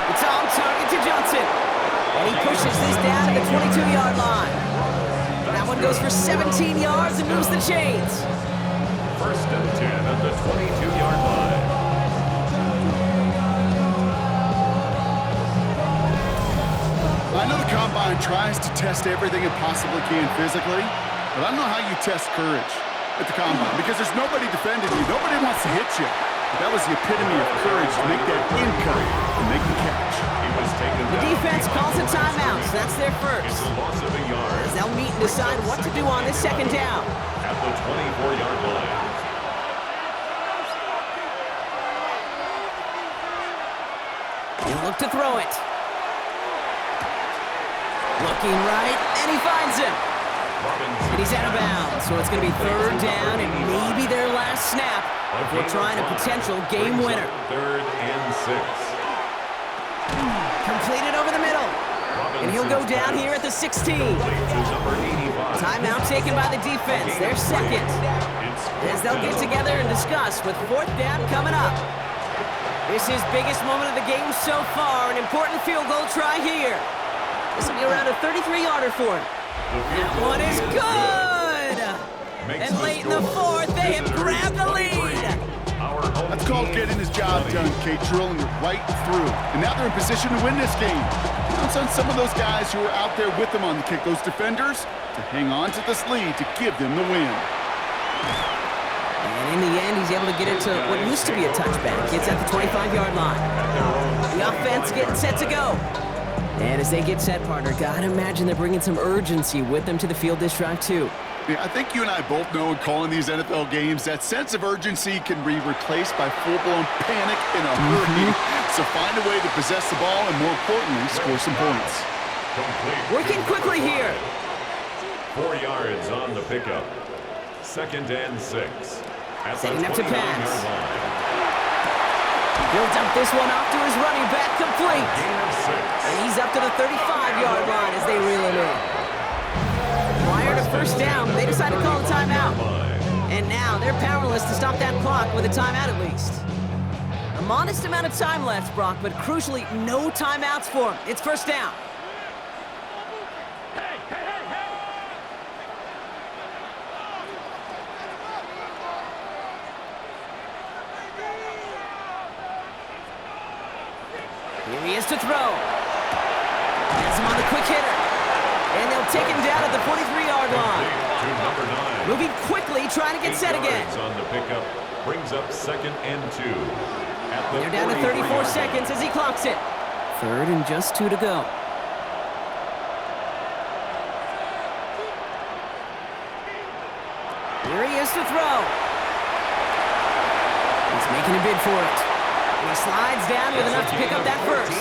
Speaker 3: It's on target to Johnson. And he pushes this down to the 22-yard line. That one goes for 17 yards and moves the chains.
Speaker 2: 1st and 10 at the 22-yard line.
Speaker 4: I know the Combine tries to test everything it possibly can physically, but I don't know how you test courage at the Combine because there's nobody defending you. Nobody wants to hit you. But that was the epitome of courage to make that in cut and make the catch.
Speaker 2: He was taken
Speaker 3: The
Speaker 2: down.
Speaker 3: defense calls a timeout, so that's their
Speaker 2: It's
Speaker 3: first.
Speaker 2: a loss of a yard.
Speaker 3: As they'll meet and decide what to do on this 2nd down.
Speaker 2: At the 24-yard line.
Speaker 3: He'll look to throw it. Looking right, and he finds him. And he's out of bounds, so it's going to be 3rd down and maybe their last snap if we're trying a potential game winner.
Speaker 2: 3rd and 6.
Speaker 3: Completed over the middle. And he'll go down here at the 16. Timeout taken by the defense. They're second. As they'll get together and discuss with 4th down coming up. This is biggest moment of the game so far. An important field goal try here. This will be around a 33-yarder for him. That one is good! And late in the 4th, they have grabbed the lead.
Speaker 4: That's called getting his job done, Kate, drilling it right through. And now they're in position to win this game. Counts on some of those guys who are out there with them on the kick, those defenders, to hang on to this lead to give them the win.
Speaker 3: And in the end, he's able to get it to what used to be a touchback. Gets at the 25-yard line. The offense getting set to go. And as they get set, partner, gotta imagine they're bringing some urgency with them to the field this drive, too.
Speaker 4: Yeah, I think you and I both know in calling these NFL games that sense of urgency can be replaced by full-blown panic in a hurry. So find a way to possess the ball and, more importantly, score some points.
Speaker 3: Working quickly here.
Speaker 2: 4 yards on the pickup. 2nd and 6.
Speaker 3: Setting up to pass. He'll dump this one off to his running back, complete. And he's up to the 35-yard line as they reel him in. Prior to 1st down, they decide to call a timeout. And now they're powerless to stop that clock with a timeout at least. A modest amount of time left, Brock, but crucially, no timeouts for him. It's 1st down. Here he is to throw. Has him on the quick hitter. And they'll take him down at the 43-yard line. Moving quickly, trying to get set again.
Speaker 2: On the pickup brings up 2nd and 2.
Speaker 3: They're down to 34 seconds as he clocks it. 3rd and just 2 to go. Here he is to throw. He's making a bid for it. And he slides down with enough to pick up that first.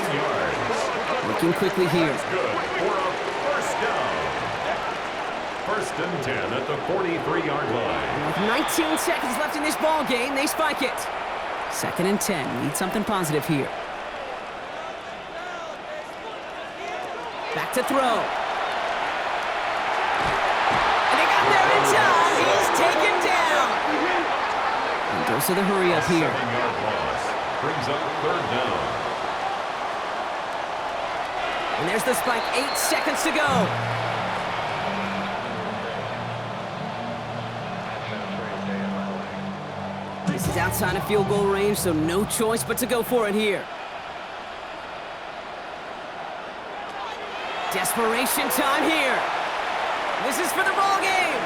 Speaker 3: Looking quickly here.
Speaker 2: Good for a 1st down. 1st and 10 at the 43-yard line.
Speaker 3: And with 19 seconds left in this ball game, they spike it. 2nd and 10. Need something positive here. Back to throw. And they got there in time. He's taken down. And goes to the hurry up here.
Speaker 2: 7-yard loss brings up 3rd down.
Speaker 3: And there's the spike. 8 seconds to go. This is outside of field goal range, so no choice but to go for it here. Desperation time here. This is for the ball game.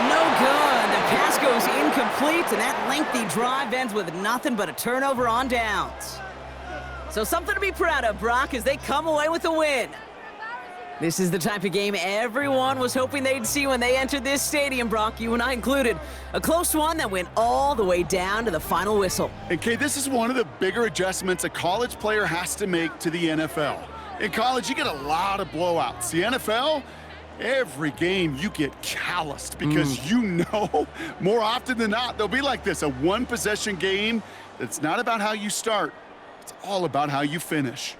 Speaker 3: No good. The pass goes goes incomplete, and that lengthy drive ends with nothing but a turnover on downs. So something to be proud of, Brock, as they come away with a win. This is the type of game everyone was hoping they'd see when they entered this stadium, Brock, you and I included. A close one that went all the way down to the final whistle.
Speaker 4: And Kay, this is one of the bigger adjustments a college player has to make to the NFL. In college, you get a lot of blowouts. The NFL, every game you get calloused because you know more often than not they'll be like this, a one-possession game that's not about how you start. It's all about how you finish.